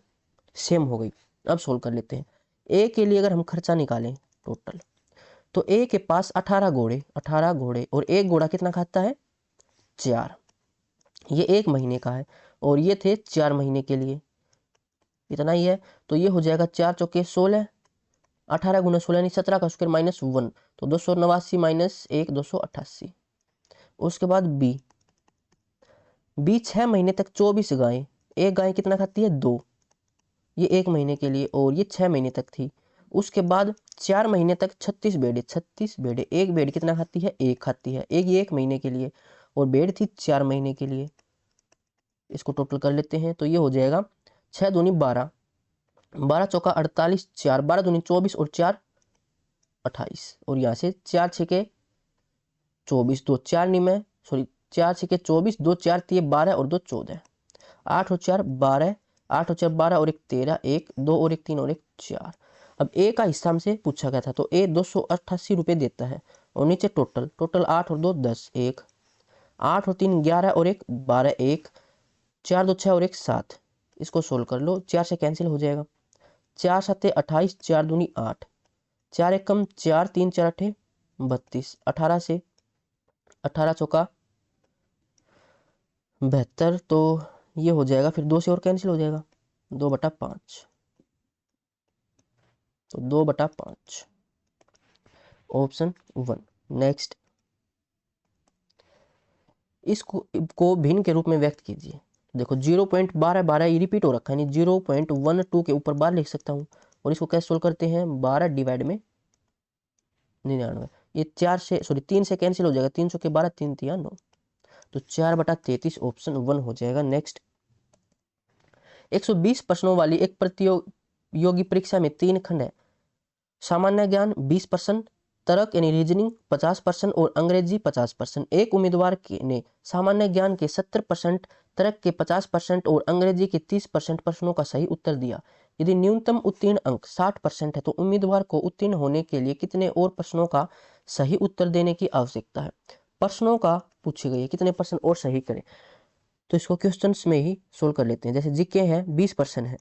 सेम हो गई। अब सोल्व कर लेते हैं। ए के लिए अगर हम खर्चा निकालें टोटल, तो ए के पास 18 घोड़े और एक घोड़ा कितना खाता है? 4। ये 1 महीने का है और ये थे 4 महीने के लिए, इतना ही है। तो ये हो जाएगा 4 चौके 16, 18 गुना 16 यानी 17 का स्क्वायर माइनस 1, तो 289 माइनस 1 288। उसके बाद बी 6 महीने तक 24 गायें, एक गाय कितना खाती है? 2, ये 1 महीने के लिए और ये 6 महीने तक थी। उसके बाद 4 महीने तक 36 भेड़े, एक भेड़ कितना खाती है? 1 खाती है, एक ये 1 महीने के लिए और भेड़ थी 4 महीने के लिए। इसको टोटल कर लेते हैं तो ये हो जाएगा 6 दूनी 12, 12 चौका 48, 4 12 दूनी 24 और 4 28, और यहाँ से 4 6 24, 2 4 निमे, सॉरी 4 6 24, 2 4 3 12 और 2 14, 8 और 4 12, 8 और 4 12 और 1 13, 1 2 और 1 3 और 1 4। अब ए का हिस्सा हमसे पूछा गया था, तो ए 288 रुपये देता है, और नीचे टोटल 8 और 2 10, 1 8 और 3 11 और 1 12, 1 4 2 6 और 1 7। इसको सोल्व कर लो, 4 से कैंसिल हो जाएगा, 4 7 28, 4 दूनी 8, 4 1 कम 4, 3 4 8 32, 18 से 18 चौका 72, तो ये हो जाएगा, फिर 2 से और कैंसिल हो जाएगा, 2/5, तो 2/5, ऑप्शन 1। नेक्स्ट, इसको भिन्न के रूप में व्यक्त कीजिए। देखो 0.12 ये रिपीट हो रखा है, यानी 0.12 के ऊपर बार लिख सकता हूँ, और इसको कैसे सोल्व करते हैं? 12 डिवाइड में 99, ये 3 से कैंसिल हो जाएगा, 300 के 12, 3 3 9, तो 4/33, ऑप्शन 1 हो जाएगा। नेक्स्ट, 120 प्रश्नों वाली एक प्रतियोगी परीक्षा में 3 खंड है। सामान्य ज्ञान 20%, तर्क यानी रीजनिंग 50% और अंग्रेजी 50%। एक उम्मीदवार ने सामान्य ज्ञान के 70%, तर्क के 50% और अंग्रेजी के 30% प्रश्नों का सही उत्तर दिया। यदि न्यूनतम उत्तीर्ण अंक 60% है तो उम्मीदवार को उत्तीर्ण होने के लिए कितने और प्रश्नों का सही उत्तर देने की आवश्यकता है। प्रश्नों का पूछे गए कितने प्रश्न और सही करें, तो इसको क्वेश्चंस में ही सोल्व कर लेते हैं। जैसे जीके है 20% है,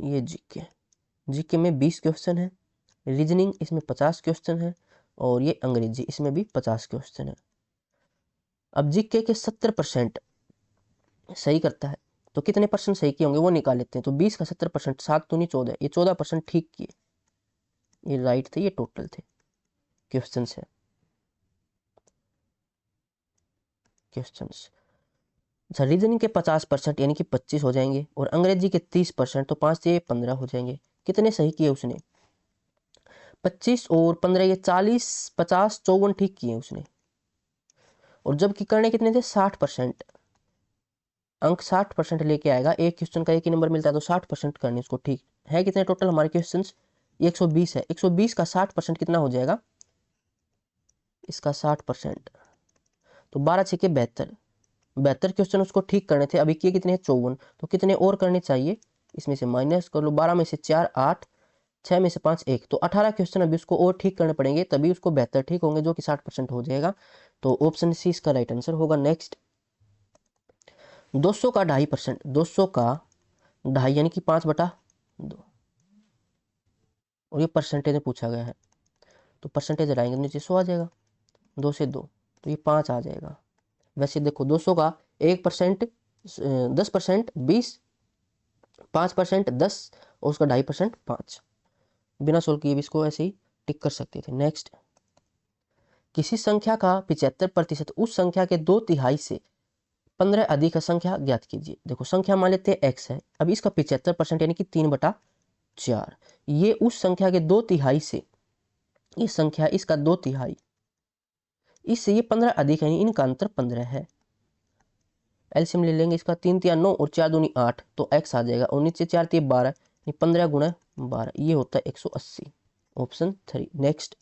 ये जीके में 20 क्वेश्चन है, रीजनिंग इसमें 50 क्वेश्चन है और ये अंग्रेजी इसमें भी 50 क्वेश्चन है। अब जीके के 70% सही करता है तो कितने परसेंट सही किए होंगे वो निकाल लेते हैं। तो 20 का 70%, 7 तो नहीं 14, ये 14% ठीक किए, ये राइट थे, ये टोटल थे क्वेश्चन है क्वेश्चंस। अच्छा, रीजनिंग के 50% यानी कि 25 हो जाएंगे और अंग्रेजी के 30%, तो 5 से 15 हो जाएंगे। कितने सही किए उसने, 25 और 15 ये 40, 50, 54 ठीक किए उसने। और जबकि करने कितने थे 60%, अंक 60% लेके आएगा। एक क्वेश्चन का एक ही नंबर मिलता है तो 60% करने उसको ठीक है। कितने टोटल हमारे क्वेश्चन 120 है, 120 का 60% कितना हो जाएगा, इसका 60%, तो 12 6 72 क्वेश्चन उसको ठीक करने थे। अभी किए कितने हैं 54, तो कितने और करने चाहिए, इसमें से माइनस कर लो, 12 में से 4 8, 6 में से 5 1, तो 18 क्वेश्चन अभी उसको और ठीक करने पड़ेंगे तभी उसको 72 ठीक होंगे, जो कि 60% हो जाएगा। तो ऑप्शन सी इसका राइट आंसर होगा। नेक्स्ट 200 का 2.5%, 200 का 2.5 यानी कि 5/2 और ये परसेंटेज में पूछा गया है तो परसेंटेज हटाएंगे नीचे 100 आ जाएगा, 2 से 2 तो ये 5 आ जाएगा। वैसे देखो 200 का 1%, 10%, 20, 5%, 10 और उसका 2.5% 5, बिना सोल्व किए भी इसको ऐसे ही टिक कर सकते थे। नेक्स्ट, किसी संख्या का 75% उस संख्या के 2/3 से 15 अधिक संख्या ज्ञात कीजिए। देखो संख्या मान लेते हैं x है, अब इसका 75% यानी कि 3/4, ये उस संख्या के 2/3 से, ये संख्या इसका 2/3, इससे ये 15 अधिक है, इनका अंतर 15 है। एलसीएम ले लेंगे इसका, 3 3 9 और 4 दूनी 8, तो x आ जाएगा, और नीचे 4 3 12, 15 गुणा 12, ये होता है 180, ऑप्शन 3। नेक्स्ट,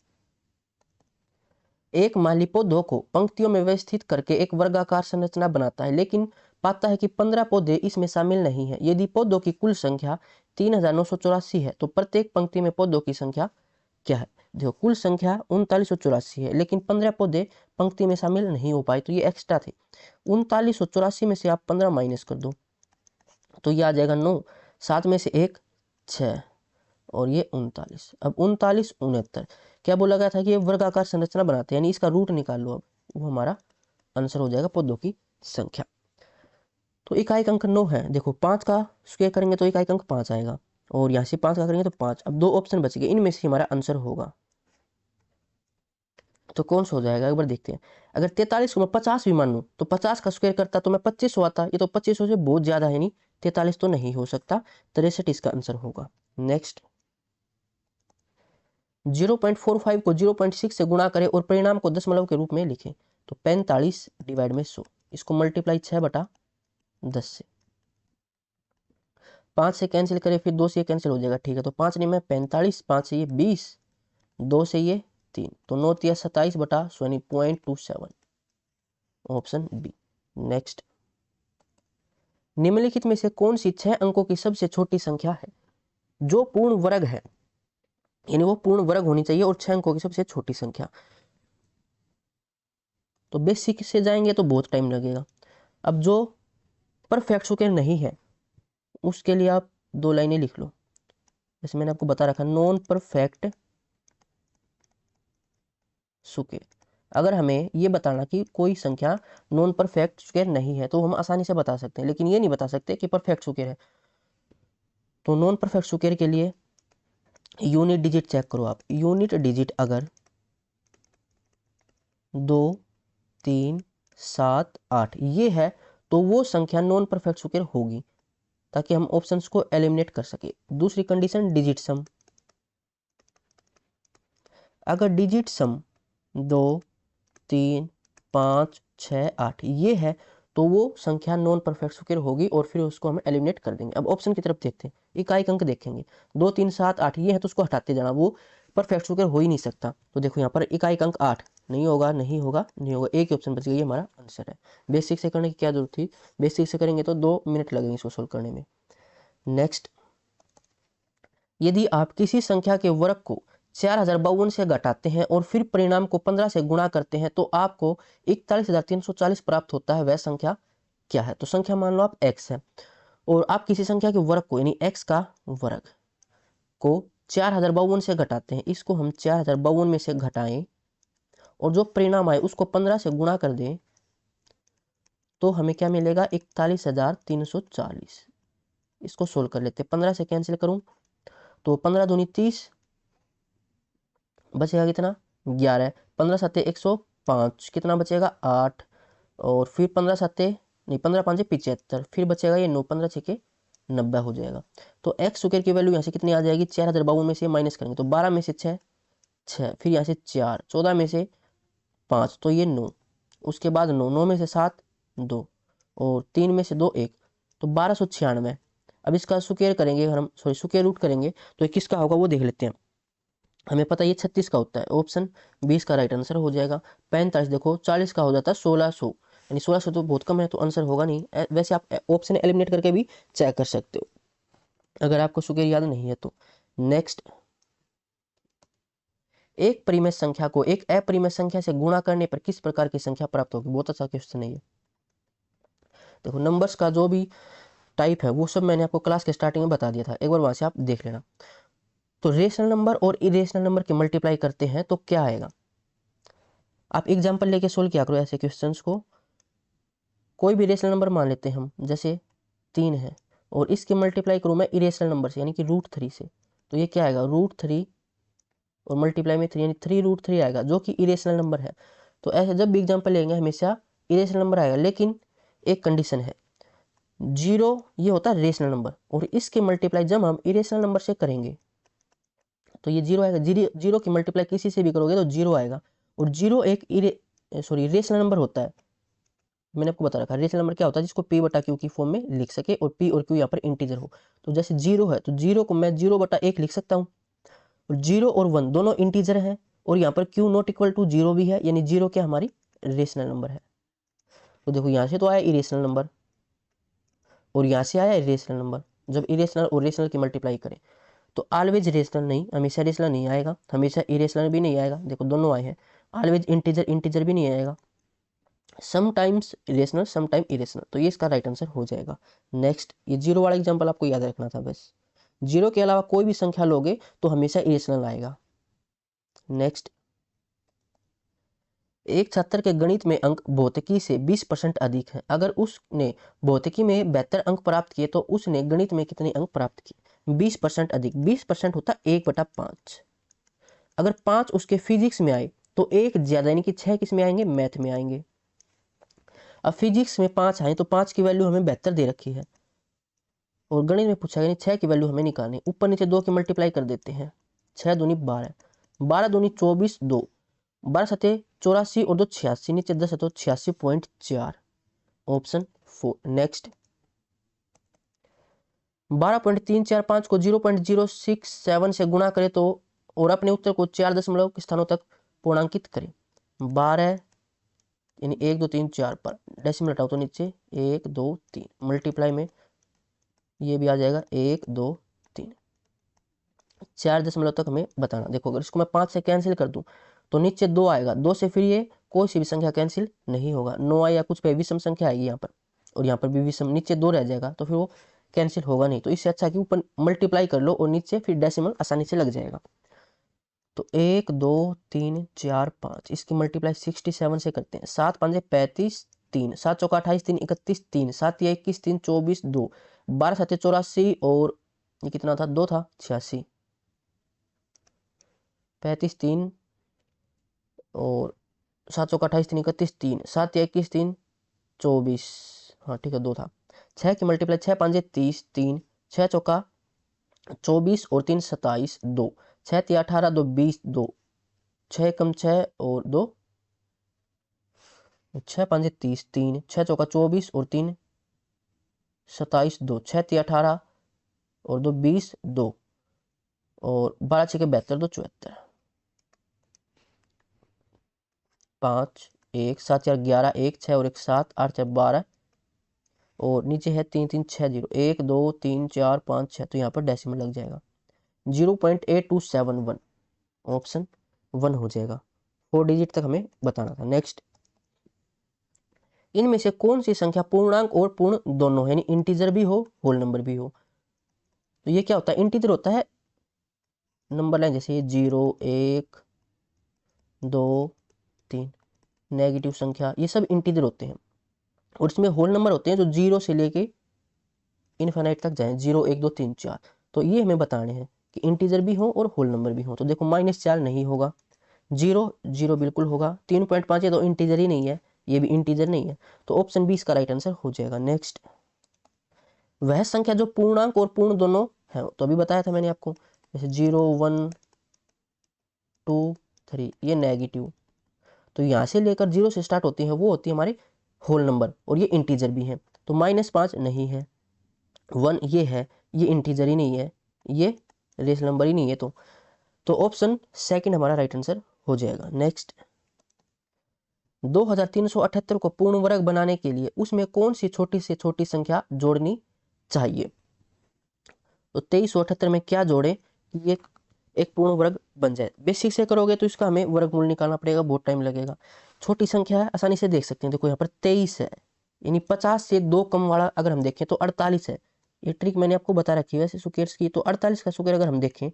एक माली पौधों को पंक्तियों में व्यवस्थित करके एक वर्गाकार संरचना बनाता है, लेकिन पाता है कि 15 पौधे इसमें शामिल नहीं है। यदि पौधों की कुल संख्या 3984 है तो प्रत्येक पंक्ति में पौधों की संख्या क्या है। देखो कुल संख्या 3984 है लेकिन 15 पौधे पंक्ति में शामिल नहीं हो पाए, तो ये एक्स्ट्रा थे। 3984 में से आप 15 माइनस कर दो तो ये आ जाएगा 9, 7 में से 1 6 और ये 39। अब 39 69 क्या बोला गया था कि ये वर्गाकार संरचना बनाते हैं, यानी इसका रूट निकाल लो, अब वो हमारा आंसर हो जाएगा पौधों की संख्या। तो इकाई अंक 9 है। देखो 5 का स्क्वायर करेंगे तो इकाई अंक 5 आएगा और यहाँ से 5 का करेंगे तो 5। अब 2 ऑप्शन बच गए, इनमें से हमारा आंसर होगा तो कौन सा हो जाएगा एक बार देखते हैं। अगर 43 को मैं 50 भी मान लूँ तो 50 का स्क्वायर करता तो मैं 2500 आता, ये तो 2500 से बहुत ज्यादा है, नहीं 43 तो नहीं हो सकता, 63 इसका आंसर होगा। नेक्स्ट, 0.45 को 0.6 से गुणा करें और परिणाम को दशमलव के रूप में लिखें। तो 45 डिवाइड में 100, इसको मल्टीप्लाई 6/10 से, 5 से कैंसिल करें फिर 2 से ये कैंसिल हो जाएगा, ठीक है। तो 5 नहीं में 45, 5 से ये 20, 2 से ये 3, तो 9 3 27/100 यानी 0.27, ऑप्शन बी। नेक्स्ट, निम्नलिखित में से कौन सी 6 अंकों की सबसे छोटी संख्या है जो पूर्ण वर्ग है, यानी वो पूर्ण वर्ग होनी चाहिए और 6 अंकों की सबसे छोटी संख्या। तो बेसिक से जाएंगे तो बहुत टाइम लगेगा। अब जो परफेक्ट स्क्वायर नहीं है उसके लिए आप 2 लाइनें लिख लो, जैसे मैंने आपको बता रखा नॉन परफेक्ट स्क्वायर। अगर हमें ये बताना कि कोई संख्या नॉन परफेक्ट स्क्वायर नहीं है तो हम आसानी से बता सकते हैं, लेकिन ये नहीं बता सकते कि परफेक्ट स्क्वायर है। तो नॉन परफेक्ट स्क्वायर के लिए यूनिट डिजिट चेक करो आप, यूनिट डिजिट अगर 2 3 7 8 ये है तो वो संख्या नॉन परफेक्ट स्क्वायर होगी, ताकि हम ऑप्शंस को एलिमिनेट कर सके। दूसरी कंडीशन डिजिट सम, अगर डिजिट सम 2 3 5 6 8 ये है तो वो संख्या नॉन परफेक्ट स्क्वायर होगी और फिर उसको हम एलिमिनेट कर देंगे। अब ऑप्शन की तरफ देखते हैं, इकाई अंक देखेंगे 2 3 7 8 ये है तो उसको हटाते जाना, वो परफेक्ट स्क्वायर हो ही नहीं सकता। तो देखो यहाँ पर इकाई अंक 8 नहीं होगा, नहीं होगा, नहीं होगा, एक ही ऑप्शन बच गई, हमारा आंसर है। बेसिक से करने की क्या जरूरत थी, बेसिक से करेंगे तो 2 मिनट लगेंगे इसको सोल्व करने में। नेक्स्ट, यदि आप किसी संख्या के वर्ग को 4052 से घटाते हैं और फिर परिणाम को 15 से गुणा करते हैं तो आपको 41,340 प्राप्त होता है, वह संख्या क्या है। तो संख्या मान लो आप x है और आप किसी संख्या के वर्ग को यानी x का वर्ग को 4052 से घटाते हैं, इसको हम 4052 में से घटाएं और जो परिणाम आए उसको 15 से गुणा कर दें तो हमें क्या मिलेगा, 41,340। इसको सोल्व कर लेते हैं, 15 से कैंसिल करूं तो 15 दूनी 30, बचेगा कितना 11, 15 सत्ते 105, कितना बचेगा 8, और फिर 15 सत्ते नहीं 15 पाँच 75, फिर बचेगा ये 9, 15 छके 90 हो जाएगा। तो एक्स स्क्वायर की वैल्यू यहाँ से कितनी आ जाएगी, 4052 में से माइनस करेंगे तो 12 में से 6, फिर यहाँ से 4, 14 में से 5 तो ये 9, उसके बाद 9, 9 में से 7 2, और 3 में से 2 1, तो 1296। अब इसका स्क्वायर करेंगे, हम सॉरी स्क्वायर रूट करेंगे तो किसका होगा वो देख लेते हैं। हमें पता है ये 36 का होता है, ऑप्शन 20 का राइट आंसर हो जाएगा। 45 देखो 40 का हो जाता है 1600, यानी 1600 तो बहुत कम है तो आंसर होगा नहीं। वैसे आप ऑप्शन एलिमिनेट करके भी चेक कर सकते हो अगर आपको स्क्वायर याद नहीं है तो। नेक्स्ट, एक परिमेय संख्या को एक अपरिमेय संख्या से गुणा करने पर किस प्रकार की संख्या प्राप्त होगी। बहुत अच्छा क्वेश्चन है ये। देखो नंबर्स का जो भी टाइप है वो सब मैंने आपको क्लास के स्टार्टिंग में बता दिया था, एक बार वहां से आप देख लेना। तो रेशनल नंबर और इरेशनल नंबर के मल्टीप्लाई करते हैं तो क्या आएगा। आप एग्जाम्पल लेके सोल्व किया करो ऐसे क्वेश्चंस को। कोई भी रेशनल नंबर मान लेते हैं हम, जैसे 3 है और इसके मल्टीप्लाई करूँ मैं इरेशनल नंबर से यानी कि √3 से, तो ये क्या आएगा √3 और मल्टीप्लाई में 3 यानी 3√3 आएगा जो कि इरेशनल नंबर है। तो ऐसे जब भी एग्जाम्पल लेंगे हमेशा इरेशनल नंबर आएगा, लेकिन एक कंडीशन है, 0 ये होता है रेशनल नंबर और इसके मल्टीप्लाई जब हम इरेशनल नंबर से करेंगे तो ये 0 आएगा। जीरो की मल्टीप्लाई किसी से भी करोगे तो 0 आएगा, और 0 एक रेशनल नंबर होता है। मैंने आपको बता रखा है रेशनल नंबर क्या होता है, जिसको p/q की फॉर्म में लिख सके और p और q यहाँ पर इंटीजर हो। तो जैसे 0 है तो 0 को मैं 0/1 लिख सकता हूँ, और 0 और 1 दोनों इंटीजर हैं, और यहाँ पर q नॉट इक्वल टू 0 भी है, यानी 0 क्या हमारी रेशनल नंबर है। तो देखो यहाँ से तो आया इरेशनल नंबर और यहाँ से आया इरेशनल नंबर। जब इरेशनल और रेशनल की मल्टीप्लाई करें तो ऑलवेज रेशनल नहीं, हमेशा रेशनल नहीं आएगा, हमेशा इरेशनल भी नहीं आएगा। देखो दोनों आए हैं, ऑलवेज इंटीजर भी नहीं आएगा, समटाइम्स रेशनल समटाइम इरेशनल। तो ये इसका राइट आंसर हो जाएगा। नेक्स्ट, ये 0 वाला एग्जांपल आपको याद रखना था बस। 0 के अलावा कोई भी संख्या लोगे तो हमेशा इरेशनल आएगा। नेक्स्ट, एक छात्र के गणित में अंक भौतिकी से 20% अधिक है। अगर उसने भौतिकी में 72 अंक प्राप्त किए तो उसने गणित में कितने अंक प्राप्त किए। 20% अधिक, 20% होता 1/5। अगर 5 उसके फिजिक्स में आए तो 1 ज्यादा यानी कि 6 किस में आएंगे, मैथ में आएंगे। अब फिजिक्स में 5 आए तो 5 की वैल्यू हमें 72 दे रखी है और गणित में पूछा गया 6 की वैल्यू हमें निकालनी। ऊपर नीचे 2 की मल्टीप्लाई कर देते हैं, 6 दूनी 12, 12 दूनी 24, 2 12 सते 84 और 2 86, नीचे 10 है तो 86.4, ऑप्शन 4। नेक्स्ट, 12.345 को 0.067 से गुणा करें तो और अपने उत्तर को 4 दशमलव स्थानों तक पूर्णांकित करें। 12 यानी 1 2 3 4 पर डेसिमल हटाओ तो नीचे 1 2 3, मल्टीप्लाई में ये भी आ जाएगा 1 2 3, 4 दशमलव तक हमें बताना। देखो अगर इसको मैं 5 से कैंसिल कर दूं तो नीचे 2 आएगा, 2 से फिर ये कोई सी भी संख्या कैंसिल नहीं होगा, 9 आया कुछ पे विषम संख्या आएगी यहाँ पर, और यहाँ पर भी विषम, नीचे 2 रह जाएगा तो फिर वो कैंसिल होगा नहीं। तो इससे अच्छा कि ऊपर मल्टीप्लाई कर लो और नीचे फिर डेसिमल आसानी से लग जाएगा। तो 1 2 3 4 5 इसकी मल्टीप्लाई 67 से करते हैं। 7 5 35, 3 7 चौका 28, 3 31, 3 7 या 21, 3 24, 2 12 7 84 और ये कितना था 2 था 86, 35 3 और 7 चौका 28, 3 31, 3 7 या 21, 3 24, हाँ ठीक है 2 था। 6 की मल्टीप्लाई 6 5 30, 3 6 चौका 24 और 3 27, 2 6 3 18, 2 20, 2 6 कम 6 और 2 6 5 30, 3 6 चौका 24 और 3 27, 2 6 3 18 और 2 20, 2 और 12 6 72, 2 74, 5 1 7 4 11, 1 6 और 1 7, 8 4 12 और नीचे है 3 3 6 0, 1 2 3 4 5 6, तो यहाँ पर डेसिमल लग जाएगा 0.8271, ऑप्शन 1 हो जाएगा। 4 डिजिट तक हमें बताना था। नेक्स्ट, इनमें से कौन सी संख्या पूर्णांक और पूर्ण दोनों है, यानी इंटीजर भी हो होल नंबर भी हो। तो ये क्या होता है, इंटीजर होता है नंबर लाइन, जैसे 0 1 2 3, नेगेटिव संख्या, ये सब इंटीजर होते हैं। और इसमें होल नंबर होते हैं जो 0 से लेके इनफाइनाइट तक जाएं, 0 1 2 3 4। तो ये हमें बताने हैं कि इंटीजर भी हो और होल नंबर भी हो। तो देखो -4 नहीं होगा, 0 0 बिल्कुल होगा, 3.5 ये तो इंटीजर ही नहीं है, ये भी इंटीजर नहीं है, तो ऑप्शन 20 का राइट आंसर हो जाएगा। नेक्स्ट, वह संख्या जो पूर्णांक और पूर्ण दोनों है, तो अभी बताया था मैंने आपको, जैसे 0 1 2 3, ये नेगेटिव, तो यहाँ से लेकर 0 से स्टार्ट होती है, वो होती है हमारे होल नंबर और ये इंटीजर भी है। तो -5 नहीं है, 1 ये है, ये इंटीजर ही नहीं है, ये रेस नंबर ही नहीं है, तो ऑप्शन सेकंड हमारा राइट आंसर हो जाएगा। नेक्स्ट, 2378 को पूर्ण वर्ग बनाने के लिए उसमें कौन सी छोटी से छोटी संख्या जोड़नी चाहिए। तो 2378 में क्या जोड़े कि ये एक पूर्ण वर्ग बन जाए। बेसिक से करोगे तो इसका हमें वर्गमूल निकालना पड़ेगा, बहुत टाइम लगेगा। छोटी संख्या है, आसानी से देख सकते हैं। देखो यहाँ पर 23 है, यानी 50 से 2 कम वाला अगर हम देखें तो 48 है। ये ट्रिक मैंने आपको बता रखी है वैसे स्क्वायर्स की। तो 48 का स्क्वायर अगर हम देखें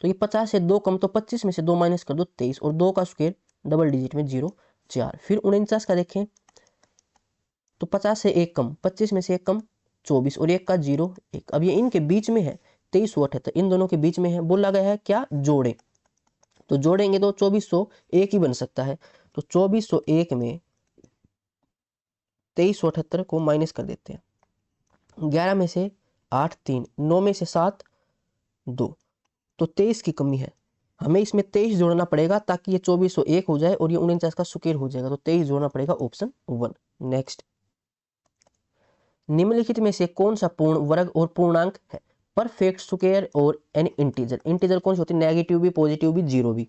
तो ये 50 से 2 कम, तो 25 में से 2 माइनस कर दो 23, और 2 का स्क्वायर डबल डिजिट में 0 4। फिर 49 का देखें तो 50 से 1 कम, 25 में से 1 कम 24, और 1 का 0 1। अब ये इनके बीच में है 2378, इन दोनों के बीच में है, बोला गया है क्या जोड़े। तो जोड़ेंगे तो 2401 ही बन सकता है। तो 2401 में 2378 को माइनस कर देते हैं। 11 में से 8 3, 9 में से 7 2, तो 23 की कमी है, हमें इसमें 23 जोड़ना पड़ेगा ताकि ये 2401 हो जाए और ये 49 का स्क्वायर हो जाएगा। तो 23 जोड़ना पड़ेगा, ऑप्शन 1। नेक्स्ट, निम्नलिखित में से कौन सा पूर्ण वर्ग और पूर्णांक है। परफेक्ट स्क्वायर और एन इंटीजर। इंटीजर कौन सी होती है, नेगेटिव भी, पॉजिटिव भी, जीरो भी।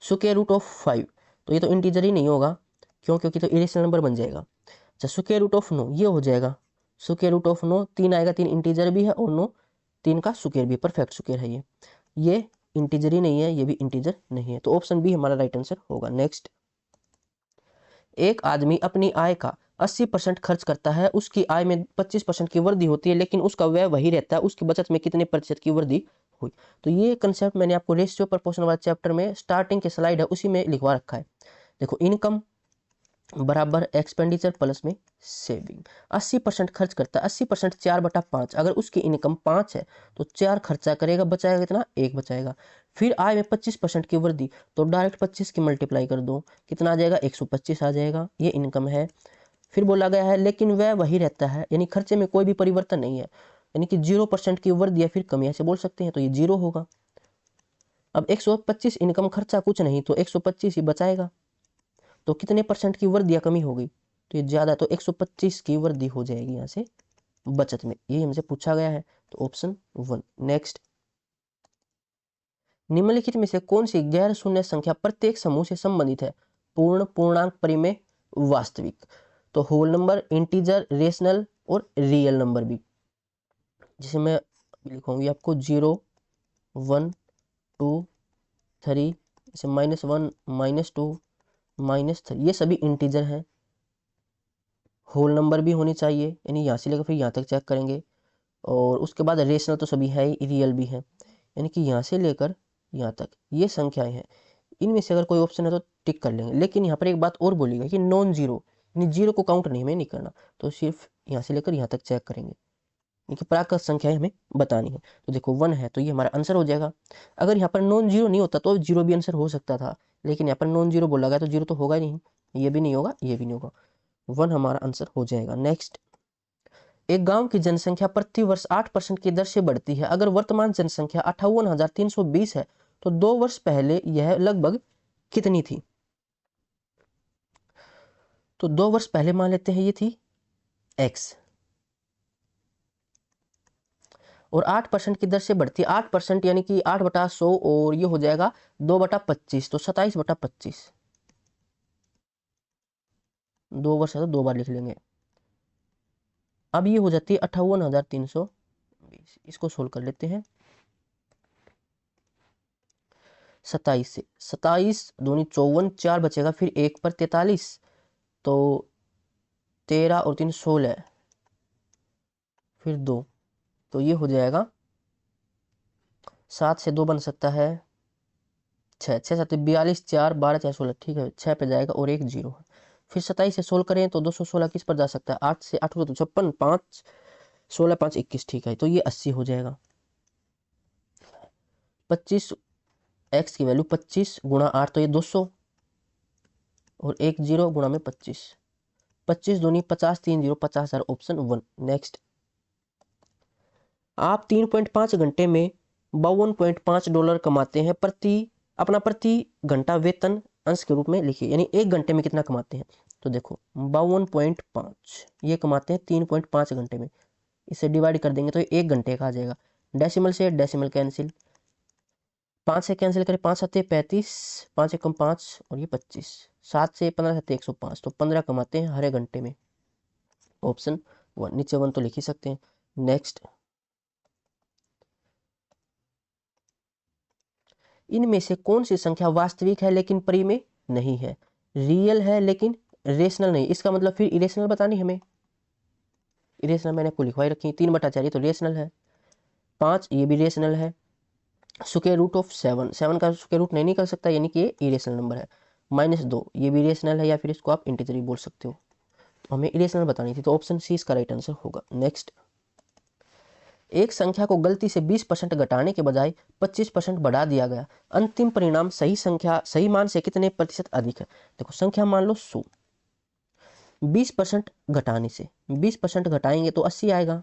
स्क्वायर रूट ऑफ 5, तो ये तो इंटीजर ही नहीं होगा, क्यों, क्योंकि तो इरेशनल नंबर बन जाएगा। अच्छा, स्क्वायर रूट ऑफ 9, ये हो जाएगा स्क्वायर रूट ऑफ 9, 3 आएगा, 3 इंटीजर भी है और 9 3 का स्क्वायर भी, परफेक्ट स्क्वायर है ये इंटीजर ही नहीं है, ये भी इंटीजर नहीं है, तो ऑप्शन बी हमारा राइट आंसर होगा। नेक्स्ट, एक आदमी अपनी आय का 80% खर्च करता है, उसकी आय में 25% की वृद्धि होती है, लेकिन उसका व्यय वही रहता है, उसकी बचत में कितने प्रतिशत की वृद्धि हुई। तो ये कंसेप्ट मैंने आपको रेशियो प्रपोर्शन वाले चैप्टर में स्टार्टिंग के स्लाइड है उसी में लिखवा रखा है। देखो, इनकम बराबर एक्सपेंडिचर प्लस में सेविंग। 80% खर्च करता है, 80% 4/5, अगर उसकी इनकम 5 है तो 4 खर्चा करेगा, बचाएगा कितना, 1 बचाएगा। फिर आय में 25% की वृद्धि, तो डायरेक्ट 25 की मल्टीप्लाई कर दो, कितना आ जाएगा, 125 आ जाएगा, ये इनकम है। फिर बोला गया है लेकिन वह वही रहता है, यानी खर्चे में कोई भी परिवर्तन नहीं है, यानी कि 0% की वृद्धि या फिर कमी ऐसे बोल सकते हैं, तो ये 0 होगा। अब 125 इनकम, खर्चा कुछ नहीं, तो 125 ही बचाएगा, तो कितने परसेंट की वृद्धि या कमी होगी, तो ये ज्यादा, तो 125 की वृद्धि हो जाएगी यहाँ से बचत में, ये हमसे पूछा गया है, तो ऑप्शन 1। नेक्स्ट, निम्नलिखित में से कौन सी गैर शून्य संख्या प्रत्येक समूह से संबंधित है। पूर्ण, पूर्णांक, परिमेय, वास्तविक। तो होल नंबर, इंटीजर, रेशनल और रियल नंबर भी। जिसे मैं लिखूंगी आपको 0 1 2 3, जैसे -1 -2 -3, ये सभी इंटीजर हैं। होल नंबर भी होनी चाहिए, यानी यहाँ से लेकर फिर यहाँ तक चेक करेंगे, और उसके बाद रेशनल तो सभी है ही, रियल भी है, यानी कि यहाँ से लेकर यहाँ तक ये संख्याएं हैं। इनमें से अगर कोई ऑप्शन है तो टिक कर लेंगे, लेकिन यहाँ पर एक बात और बोलिएगा कि नॉन जीरो, यानी जीरो को काउंट नहीं करना, तो सिर्फ यहाँ से लेकर यहाँ तक चेक करेंगे, यानी प्राकृत संख्याएं हमें बतानी है। तो देखो 1 है तो ये हमारा आंसर हो जाएगा। अगर यहाँ पर नॉन जीरो नहीं होता तो जीरो भी आंसर हो सकता था, लेकिन यहाँ पर नॉन जीरो बोला गया तो जीरो तो होगा ही नहीं, ये भी नहीं होगा, ये भी नहीं होगा, 1 हमारा आंसर हो जाएगा। नेक्स्ट, एक गांव की जनसंख्या प्रति वर्ष 8% की दर से बढ़ती है। अगर वर्तमान जनसंख्या 58,320 है तो 2 वर्ष पहले यह लगभग कितनी थी। तो 2 वर्ष पहले मान लेते हैं ये थी x, और 8% की दर से बढ़ती है। 8% यानी कि 8/100, और ये हो जाएगा 2/25, तो 27/25। 2 वर्ष है तो 2 बार लिख लेंगे। अब ये हो जाती है 58,320। इसको सोल्व कर लेते हैं। 27 से 27 दूनी 54, 4 बचेगा, फिर 1 पर 43, तो 13 और 3 16, फिर 2, तो ये हो जाएगा 7 से 2 बन सकता है 6, 6 7 42, 4 12 4 16, ठीक है 6 पे जाएगा और 1 0 है। फिर 27 से सोल्व करें तो 216 किस पर जा सकता है, 8 से 8 तो 56, 5 16 5 21, ठीक है, तो ये 80 हो जाएगा। 25 x की वैल्यू 25 गुणा 8, तो ये 200, और 1 0 गुणा में 25, 25 दूनी 50, 3 0 50,000, ऑप्शन 1। नेक्स्ट, आप 3.5 घंटे में $52.5 कमाते हैं। प्रति घंटा वेतन अंश के रूप में लिखिए, यानी 1 घंटे में कितना कमाते हैं। तो देखो 52.5 ये कमाते हैं 3.5 घंटे में, इसे डिवाइड कर देंगे तो ये 1 घंटे का आ जाएगा। डेसिमल से डेसिमल कैंसिल, 5 से कैंसिल करें, 5 7 35, 5 एकम 5 और ये 25, 7 से 15 7 105, तो 15 कमाते हैं हर घंटे में, ऑप्शन 1। नीचे 1 तो लिख ही सकते हैं। नेक्स्ट, इनमें से कौन सी संख्या वास्तविक है लेकिन परिमेय नहीं है, रियल है लेकिन रेशनल नहीं। इसका मतलब फिर इरेशनल बतानी हमें। इरेशनल मैंने आपको लिखवाई रखी, 3/4 तो रेशनल है, 5 ये भी रेशनल है, स्क्वायर रूट ऑफ 7, 7 का स्क्वायर रूट नहीं निकल सकता, यानी कि ये इरेशनल नंबर है। -2 ये भी रेशनल है, या फिर इसको आप इंटीजर भी बोल सकते हो। तो हमें इरेशनल बतानी थी, तो ऑप्शन सी इसका राइट आंसर होगा। नेक्स्ट, एक संख्या को गलती से 20% घटाने के बजाय 25% बढ़ा दिया गया, अंतिम परिणाम सही मान से कितने प्रतिशत अधिक है। देखो संख्या मान लो 100, 20% घटाने से 20% घटाएंगे तो 80 आएगा,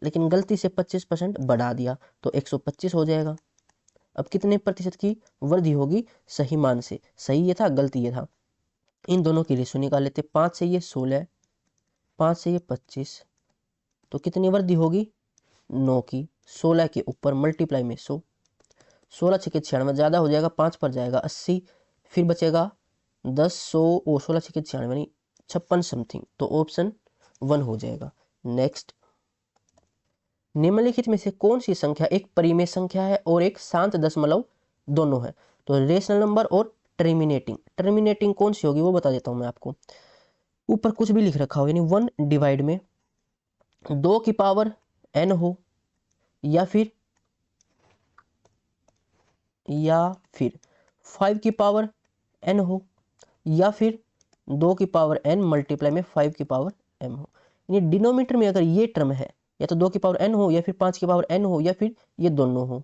लेकिन गलती से 25% बढ़ा दिया तो 125 हो जाएगा। अब कितने प्रतिशत की वृद्धि होगी सही मान से, सही ये था गलती ये था। इन दोनों की रेशो निकाल लेते, 5 से ये 16, 5 से ये 25, तो कितनी वृद्धि होगी 9 की, 16 के ऊपर मल्टीप्लाई में 100, 16 छके 96 ज़्यादा हो जाएगा, 5 पर जाएगा 80, फिर बचेगा 10 100 और 16 छके 96 यानी 56 समथिंग, तो ऑप्शन 1 हो जाएगा। नेक्स्ट, निम्नलिखित में से कौन सी संख्या एक परिमेय संख्या है और एक शांत दशमलव दोनों है। तो रेशनल नंबर और टर्मिनेटिंग कौन सी होगी वो बता देता हूं मैं आपको। ऊपर कुछ भी लिख रखा हो, यानी 1 डिवाइड में 2 की पावर n हो, या फिर 5 की पावर n हो, या फिर 2 की पावर n मल्टीप्लाई में 5 की पावर m हो। यानी डिनोमीटर में अगर ये टर्म है, या तो 2 की पावर n हो, या फिर 5 की पावर n हो, या फिर ये दोनों हो,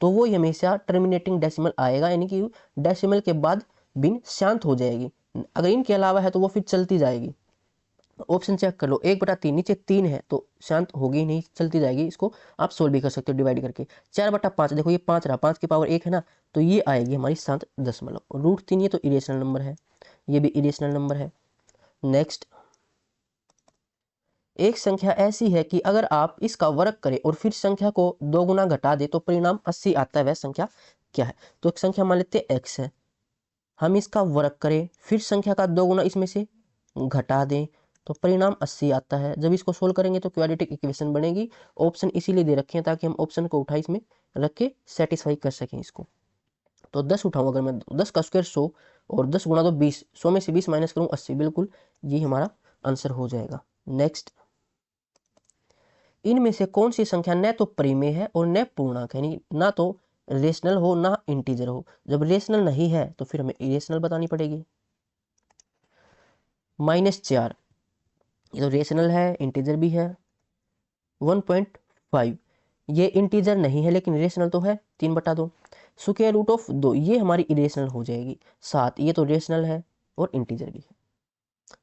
तो वो हमेशा टर्मिनेटिंग डेसिमल आएगा, यानी कि डेसिमल के बाद बिन शांत हो जाएगी। अगर इनके अलावा है तो वो फिर चलती जाएगी। ऑप्शन चेक कर लो, 1/3 नीचे 3 है तो शांत होगी नहीं, चलती जाएगी। इसको आप सोल्व भी कर सकते हो डिवाइड करके। 4/5 देखो ये 5 रहा, 5 की पावर 1 है ना, तो ये आएगी हमारी शांत दशमलव। √3 ये तो इरेशनल नंबर है, ये भी इरेशनल नंबर है। नेक्स्ट, एक संख्या ऐसी है कि अगर आप इसका वर्ग करें और फिर संख्या को 2 गुना घटा दे तो परिणाम 80 आता है, वह संख्या क्या है। तो एक संख्या मान लेते हैं x है, हम इसका वर्ग करें फिर संख्या का 2 गुना इसमें से घटा दें तो परिणाम 80 आता है। जब इसको सोल्व करेंगे तो क्वाड्रेटिक इक्वेशन बनेगी। ऑप्शन इसीलिए दे रखे हैं ताकि हम ऑप्शन को उठा इसमें रख के सेटिस्फाई कर सकें इसको। तो 10 उठाऊं, अगर मैं 10 का स्क्वायर 100 और 10 गुना तो 20, 100 में से 20 माइनस करूं 80, बिल्कुल ये हमारा आंसर हो जाएगा। नेक्स्ट, इनमें से कौन सी संख्या न तो परिमेय है और न पूर्णांक है, यानी ना तो रेशनल हो ना इंटीजर हो। जब रेशनल नहीं है तो फिर हमें इरेशनल बतानी पड़ेगी। -4 ये तो रेशनल है, इंटीजर भी है। 1.5 ये इंटीजर नहीं है लेकिन रेशनल तो है, 3/2। स्क्वायर रूट ऑफ 2 ये हमारी इरेशनल हो जाएगी। 7 ये तो रेशनल है और इंटीजर भी है,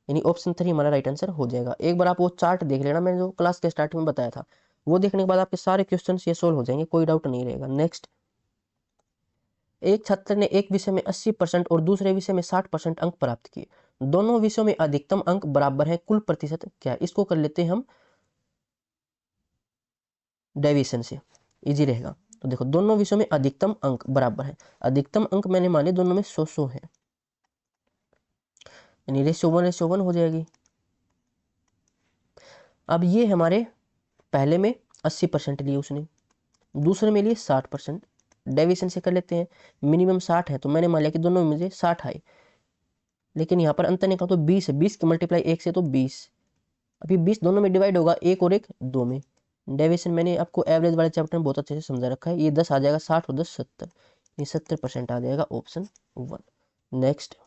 यानी ऑप्शन 3 हमारा राइट आंसर हो जाएगा। एक बार आप वो चार्ट देख लेना, मैंने जो क्लास के स्टार्टिंग में बताया था, वो देखने के बाद आपके सारे क्वेश्चन ये सोल्व हो जाएंगे, कोई डाउट नहीं रहेगा। नेक्स्ट, एक छात्र ने एक विषय में 80% और दूसरे विषय में 60% अंक प्राप्त किए दोनों विषयों में अधिकतम अंक बराबर है, कुल प्रतिशत क्या है। इसको कर लेते हैं हम डेविएशन से, इजी रहेगा। तो देखो दोनों विषयों में अधिकतम अंक बराबर है, अधिकतम अंक मैंने माने दोनों में 100 है, यानी रेशियो 1:1 हो जाएगी। अब ये हमारे पहले में 80% लिए उसने, दूसरे में लिए 60%। डेविएशन से कर लेते हैं, मिनिमम 60 है तो मैंने मान लिया कि दोनों में मुझे 60 आए, लेकिन यहाँ पर अंतर निकाल तो 20 है, 20 की मल्टीप्लाई 1 से तो 20। अभी 20 दोनों में डिवाइड होगा, 1 और 1 2 में। डेविएशन मैंने आपको एवरेज वाले चैप्टर में बहुत अच्छे से समझा रखा है। ये 10 आ जाएगा, 60 और 10 70, ये 70% आ जाएगा, ऑप्शन 1। नेक्स्ट,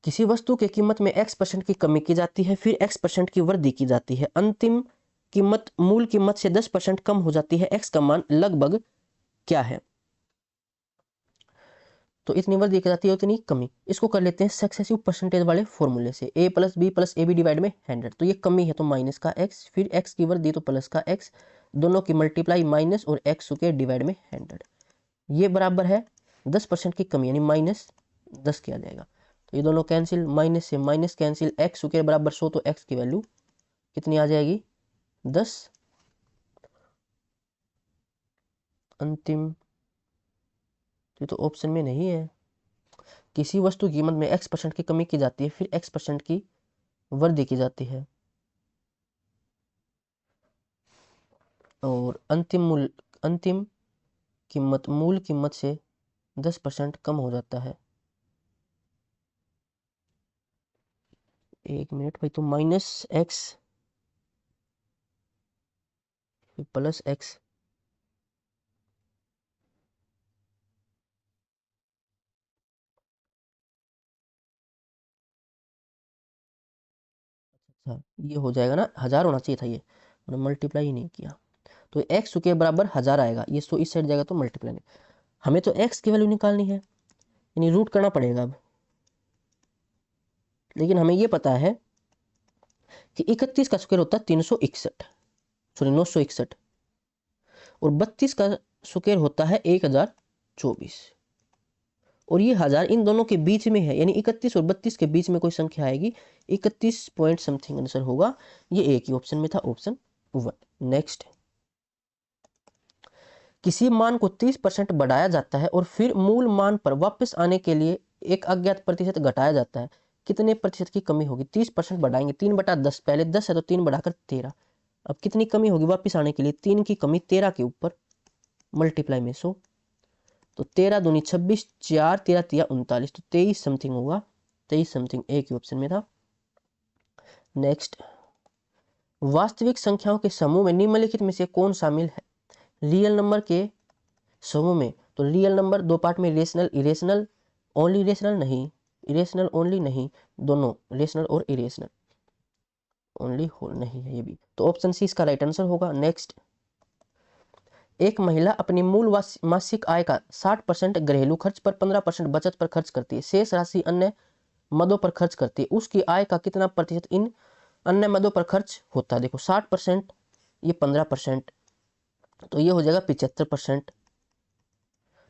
किसी वस्तु की कीमत में x% की कमी की जाती है, फिर x% की वृद्धि की जाती है, अंतिम कीमत मूल कीमत से 10% कम हो जाती है, x का मान लगभग क्या है। तो इतनी वृद्धि की जाती है उतनी कमी। इसको कर लेते हैं सक्सेसिव परसेंटेज वाले फॉर्मूले से, a + b + ab डिवाइड में 100। तो ये कमी है तो माइनस का x, फिर x की वृद्धि तो प्लस का x, दोनों की मल्टीप्लाई माइनस और x के डिवाइड में 100। ये बराबर है 10% की कमी, यानी -10 किया जाएगा। तो ये दोनों कैंसिल, माइनस से माइनस कैंसिल, x के बराबर 100 तो x की वैल्यू कितनी आ जाएगी 10। अंतिम, ये तो ऑप्शन में नहीं है। किसी वस्तु की कीमत में x% की कमी की जाती है, फिर x% की वृद्धि की जाती है, और अंतिम कीमत मूल कीमत से 10% कम हो जाता है। एक मिनट भाई, तो -x प्लस x, अच्छा ये हो जाएगा ना, 1000 होना चाहिए था, ये मैंने मल्टीप्लाई ही नहीं किया। तो x के बराबर 1000 आएगा, ये 100 इस साइड जाएगा तो मल्टीप्लाई नहीं। हमें तो x की वैल्यू निकालनी है, यानी रूट करना पड़ेगा अब। लेकिन हमें ये पता है कि 31 का स्क्वायर होता है 361, सॉरी 961, और 32 का स्क्वायर होता है 1024, और ये 1000 इन दोनों के बीच में है, यानी 31 और 32 के बीच में कोई संख्या आएगी, 31 पॉइंट समथिंग आंसर होगा। ये एक ही ऑप्शन में था, ऑप्शन 1। नेक्स्ट, किसी मान को 30% बढ़ाया जाता है और फिर मूल मान पर वापस आने के लिए एक अज्ञात प्रतिशत घटाया जाता है, कितने प्रतिशत की कमी होगी। 30% बढ़ाएंगे, 3/10, पहले 10 है तो 3 बढ़ाकर 13। अब कितनी कमी होगी वापस आने के लिए, 3 की कमी 13 के ऊपर मल्टीप्लाई में 100, तो 13 दूनी 26, 4 13 3 39, तो 23 समथिंग होगा, 23 समथिंग एक ही ऑप्शन में था। नेक्स्ट, वास्तविक संख्याओं के समूह में निम्नलिखित में से कौन शामिल है। रियल नंबर के समूह में, तो रियल नंबर दो पार्ट में, रेशनल इरेशनल, ओनली रेशनल नहीं, इरेशनल ओनली नहीं, दोनों रेशनल और इरेशनल, ओनली होल नहीं है ये भी, तो ऑप्शन सी इसका राइट आंसर होगा। नेक्स्ट, एक महिला अपनी मूल मासिक आय का 60% घरेलू खर्च पर, 15% बचत पर खर्च करती है, शेष राशि अन्य मदों पर खर्च करती है, उसकी आय का कितना प्रतिशत इन अन्य मदों पर खर्च होता है। देखो 60%, ये 15%, तो ये हो जाएगा 75%।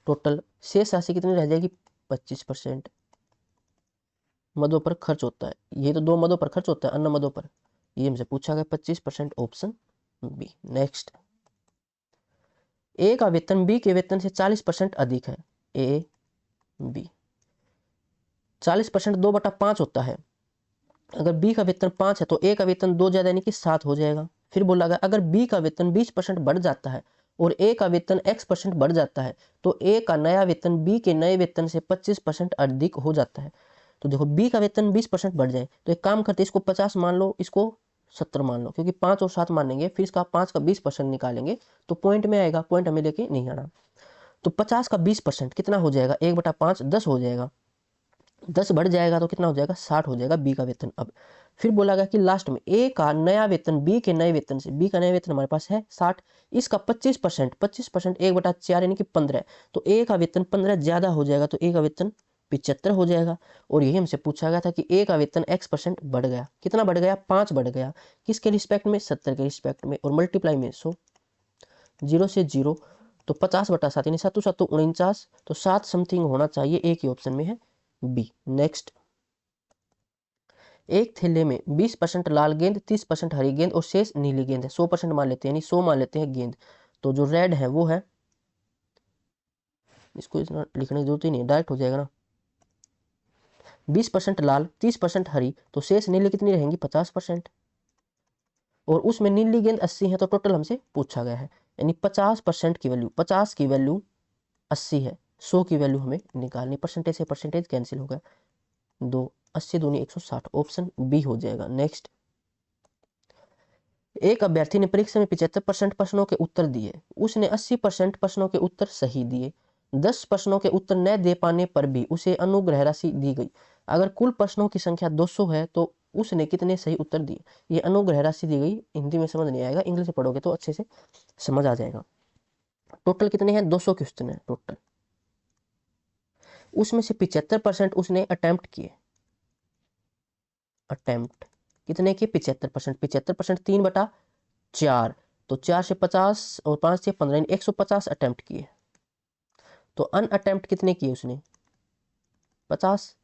टोटल शेष राशि कितनी रह जाएगी 25% मदों पर खर्च होता है। ये तो 2 मदों पर खर्च होता है, अन्य मदों पर, ये हमसे पूछा गया 25%, ऑप्शन बी। नेक्स्ट, ए का वेतन बी के वेतन से 40% अधिक है, ए बी 40% 2/5 होता है। अगर बी का वेतन 5 है तो ए का वेतन 2 ज्यादा यानी कि 7 हो जाएगा। फिर बोला गया अगर बी का वेतन 20% बढ़ जाता है और ए का वेतन x% बढ़ जाता है तो ए का नया वेतन बी के नए वेतन से 25% अधिक हो जाता है। तो देखो बी का वेतन 20% बढ़ जाए तो एक काम करते, इसको 50 मान लो, इसको 70 मान लो, क्योंकि 5 और 7 मानेंगे, फिर इसका 5 का 20% निकालेंगे तो पॉइंट में आएगा, पॉइंट हमें लेके नहीं आना। तो 50 का 20% कितना हो जाएगा, 1/5 10 हो जाएगा, 10 बढ़ जाएगा तो कितना हो जाएगा 60 हो जाएगा बी का वेतन। अब फिर बोला गया कि लास्ट में ए का नया वेतन बी के नए वेतन से, बी का नया वेतन हमारे पास है 60, इसका 25% 1/4 यानी कि 15, तो ए का वेतन 15 ज्यादा हो जाएगा, तो ए का वेतन 75 हो जाएगा। और यही हमसे पूछा गया था कि ए का वेतन x% बढ़ गया, कितना बढ़ गया 5 बढ़ गया, किसके रिस्पेक्ट में 70 के रिस्पेक्ट में, और मल्टीप्लाई में 100, 0 से 0, तो 50/7 यानी 7 7 49, तो 7 समथिंग होना चाहिए, एक ही ऑप्शन में है बी। नेक्स्ट, एक थैले में 20% लाल गेंद, 30% हरी गेंद और शेष नीली गेंद है। 100% मान लेते हैं, यानी 100 मान लेते हैं गेंद। तो जो रेड है वो है, इसको इतना लिखने की जरूरत ही नहीं है, डायरेक्ट हो जाएगा ना। 20% लाल, 30% हरी, तो शेष नीली कितनी रहेंगी? 50%। और उसमें नीली गेंद 80 है, तो टोटल हमसे पूछा गया है, यानी 50% की वैल्यू, 50 की वैल्यू 80 है, 100 की वैल्यू हमें निकालनी। परसेंटेज से परसेंटेज कैंसिल हो गया, 2, 80 दूनी 160, ऑप्शन बी हो जाएगा। नेक्स्ट, एक अभ्यर्थी ने परीक्षा में 75% प्रश्नों के उत्तर दिए, उसने 80% प्रश्नों के उत्तर सही दिए, 10 प्रश्नों के उत्तर न दे पाने पर भी उसे अनुग्रह राशि दी गई। अगर कुल प्रश्नों की संख्या 200 है तो उसने कितने सही उत्तर दिए? ये अनुग्रह राशि दी गई, हिंदी में समझ नहीं आएगा, इंग्लिश में पढ़ोगे तो अच्छे से समझ आ जाएगा। टोटल कितने हैं? 200 क्वेश्चन है टोटल। उसमें से 75% उसने अटेम्प्ट किए। अटेम्प्ट कितने के? 75%। 75% 3/4, तो 4 से 50 और 5 से 15, 150 अटेम्प्ट किए। तो अनअटेम्प्ट कितने किए उसने? 50।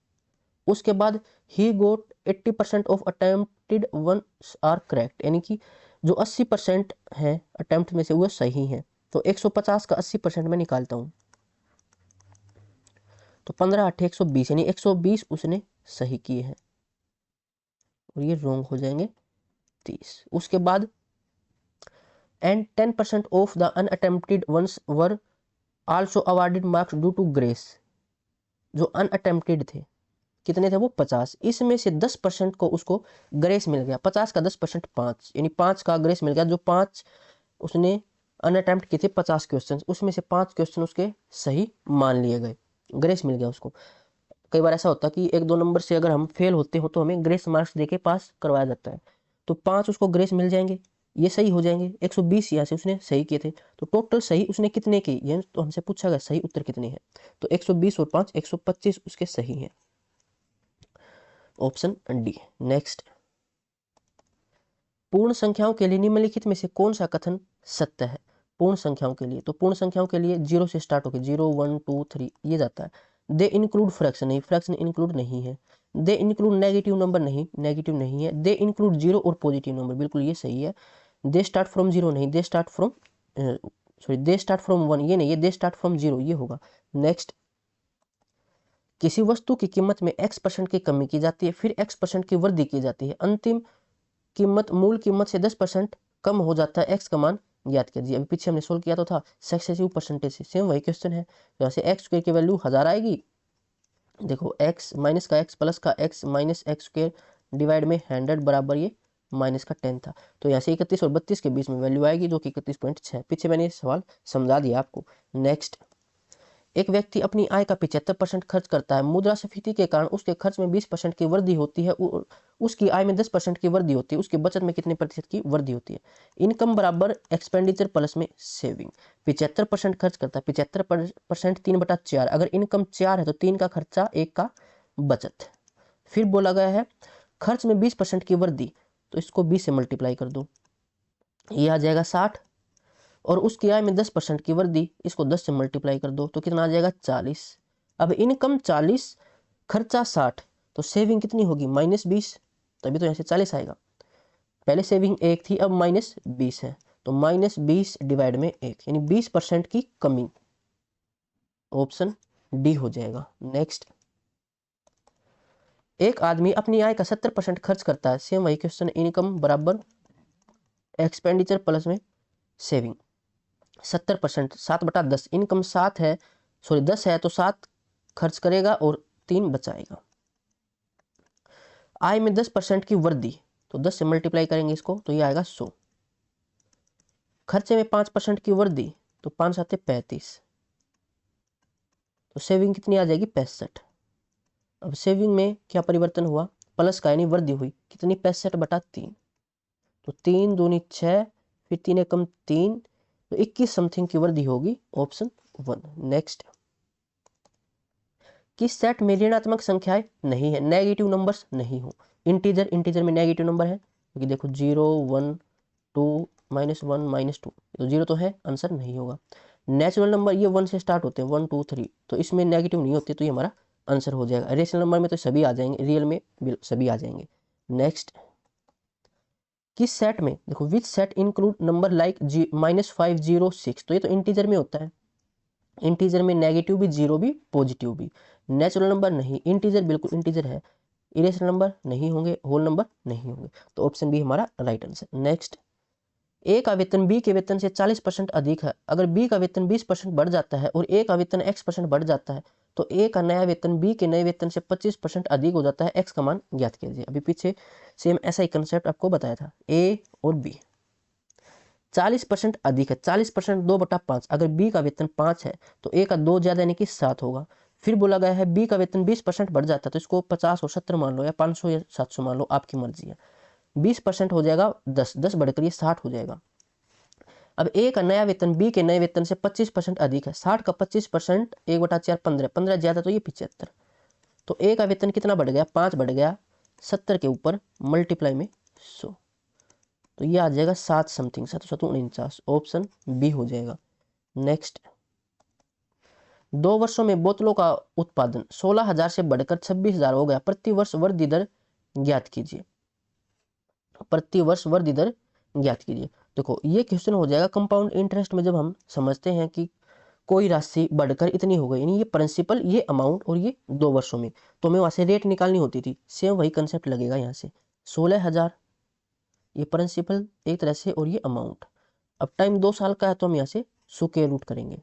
उसके बाद ही got 80% of attempted ones are correct, यानी कि जो 80% है अटेम्प्ट में से वो सही है। तो 150 का 80% मैं निकालता हूं, तो 15 8 120, यानी 120 उसने सही किए हैं, और ये रॉन्ग हो जाएंगे 30। उसके बाद and 10% of the unattempted ones were also awarded marks due to grace. जो अनअटेम्प्टेड थे कितने थे? वो 50। इसमें से 10% को उसको ग्रेस मिल गया। 50 का 10% 5, यानी 5 का ग्रेस मिल गया। जो 5 उसने अनअटेम्प्ट किए थे 50 क्वेश्चन, उसमें से 5 क्वेश्चन उसके सही मान लिए गए, ग्रेस मिल गया उसको। कई बार ऐसा होता है कि 1-2 नंबर से अगर हम फेल होते हो तो हमें ग्रेस मार्क्स देके पास करवाया जाता है, तो 5 उसको ग्रेस मिल जाएंगे, ये सही हो जाएंगे। 120 यहाँ से उसने सही किए थे, तो टोटल सही उसने कितने किए, ये तो हमसे पूछा गया सही उत्तर कितने हैं। तो 120 और 5 125 उसके सही हैं, ऑप्शन डी। नेक्स्ट, पूर्ण संख्याओं के लिए निम्नलिखित में से कौन सा कथन सत्य है? पूर्ण संख्याओं के लिए, तो पूर्ण संख्याओं के लिए 0 से स्टार्ट होकर 0 1 2 3 ये जाता है। दे इंक्लूड फ्रैक्शन, नहीं, फ्रैक्शन इंक्लूड नहीं है। दे इंक्लूड नेगेटिव नंबर, नहीं, नेगेटिव नहीं है। दे इंक्लूड 0 और पॉजिटिव नंबर, बिल्कुल ये सही है। दे स्टार्ट फ्रॉम 0, नहीं, they start from they start from 1, ये नहीं, ये दे स्टार्ट फ्रॉम 0 ये होगा। नेक्स्ट, किसी वस्तु की कीमत में x% की कमी की जाती है, फिर x% की वृद्धि की जाती है, अंतिम कीमत मूल कीमत से 10% कम हो जाता है, x का मान ज्ञात कीजिए। अभी पीछे हमने सोल्व किया तो था सक्सेसिव परसेंटेज से, सेम वही क्वेश्चन है। तो यहाँ से एक्स स्क्वायर की वैल्यू 1000 आएगी। देखो x माइनस का x प्लस का x minus x square divide में 100 बराबर ये माइनस का 10 था। तो यहाँ से 31 और 32 के बीच में वैल्यू आएगी, जो कि 31.6। पीछे मैंने ये सवाल समझा दिया आपको। नेक्स्ट, एक व्यक्ति अपनी आय का 75% खर्च करता है, मुद्रास्फीति के कारण उसके खर्च में 20% की वृद्धि होती है, उसकी आय में 10% की वृद्धि होती है, उसकी बचत में कितने प्रतिशत की वृद्धि होती है? इनकम बराबर एक्सपेंडिचर प्लस में सेविंग। 75% खर्च करता है, 75% 3/4, अगर इनकम 4 है तो 3 का खर्चा, 1 का बचत। फिर बोला गया है खर्च में 20% की वृद्धि, तो इसको 20 से मल्टीप्लाई कर दो, ये आ जाएगा 60। और उसकी आय में 10% की वृद्धि, इसको 10 से मल्टीप्लाई कर दो तो कितना आ जाएगा? 40। अब इनकम 40, खर्चा 60, तो सेविंग कितनी होगी? -20, तभी तो यहाँ से 40 आएगा। पहले सेविंग 1 थी, अब -20 है, तो -20 डिवाइड में 1, यानी 20% की कमी, ऑप्शन डी हो जाएगा। नेक्स्ट, एक आदमी अपनी आय का 70% खर्च करता है, सेम वही क्वेश्चन, इनकम बराबर एक्सपेंडिचर प्लस में सेविंग। 70%, 7/10, इनकम 7 है, सॉरी 10 है, तो 7 खर्च करेगा और 3 बचाएगा। आय में 10% की वृद्धि, तो 10 से मल्टीप्लाई करेंगे इसको, तो ये आएगा 100। खर्चे में 5% की वृद्धि, तो 5 7 35, तो सेविंग कितनी आ जाएगी? 65। अब सेविंग में क्या परिवर्तन हुआ? प्लस का, यानी वृद्धि हुई, कितनी? 65/3, तो 3 दूनी 6, फिर 3 एकम 3, तो 21 समथिंग की वृद्धि होगी, ऑप्शन 1। नेक्स्ट, किस सेट में ऋणात्मक संख्याएं नहीं है, नेगेटिव नंबर्स नहीं हो? इंटीजर में नेगेटिव नंबर है, क्योंकि देखो 0 1 2 -1 -2, तो 0 तो है, आंसर नहीं होगा। नेचुरल नंबर ये 1 से स्टार्ट होते हैं, 1 2 3, तो इसमें नेगेटिव नहीं होते, तो ये हमारा आंसर हो जाएगा। रेशनल नंबर में तो सभी आ जाएंगे, रियल में सभी आ जाएंगे। नेक्स्ट, किस सेट में, देखो विच सेट इंक्लूड नंबर लाइक -506, तो ये तो इंटीजर में होता है। इंटीजर में नेगेटिव भी, जीरो भी, पॉजिटिव भी। नेचुरल नंबर नहीं, इंटीजर बिल्कुल इंटीजर है। इरेशनल नंबर नहीं होंगे, होल नंबर नहीं होंगे, तो ऑप्शन बी हमारा राइट आंसर। नेक्स्ट, ए का वेतन बी के वेतन से 40% अधिक है। अगर बी का वेतन 20% बढ़ जाता है और ए का वेतन x% बढ़ जाता है, तो ए का नया वेतन बी के नए वेतन से 25% अधिक हो जाता है। एक्स का मान ज्ञात कीजिए। अभी पीछे सेम ऐसा ही कंसेप्ट आपको बताया था। ए और बी 40% अधिक है, 40% 2/5। अगर बी का वेतन 5 है तो ए का 2 ज्यादा यानी कि 7 होगा। फिर बोला गया है बी का वेतन 20% बढ़ जाता है, तो इसको 50 और 70 मान लो, या 500 या 700 मान लो, आपकी मर्जी है। 20% हो जाएगा 10, 10 बढ़कर ये 60 हो जाएगा। अब ए का नया वेतन बी के नए वेतन से 25% अधिक है। 60 का 25%, 1/4 15, 15 ज्यादा तो ये 75। तो ए का वेतन कितना बढ़ गया, 5 बढ़ गया 70 के ऊपर, मल्टीप्लाई में 100, तो ये आ जाएगा 7 समथिंग, 749। ऑप्शन बी हो जाएगा। नेक्स्ट, 2 वर्षों में बोतलों का उत्पादन 16,000 से बढ़कर 26,000 हो गया। प्रति वर्ष वृद्धि दर ज्ञात कीजिए। प्रति वर्ष वृद्धि दर ज्ञात कीजिए। देखो ये क्वेश्चन हो जाएगा कंपाउंड इंटरेस्ट में, जब हम समझते हैं कि कोई राशि बढ़कर इतनी हो गई, यानी ये प्रिंसिपल, ये अमाउंट, और ये 2 वर्षों में, तो हमें वहां से रेट निकालनी होती थी। सेम वही कंसेप्ट लगेगा यहाँ से। 16,000 ये प्रिंसिपल एक तरह से, और ये अमाउंट। अब टाइम 2 साल का है, तो हम यहाँ से स्क्वायर रूट करेंगे।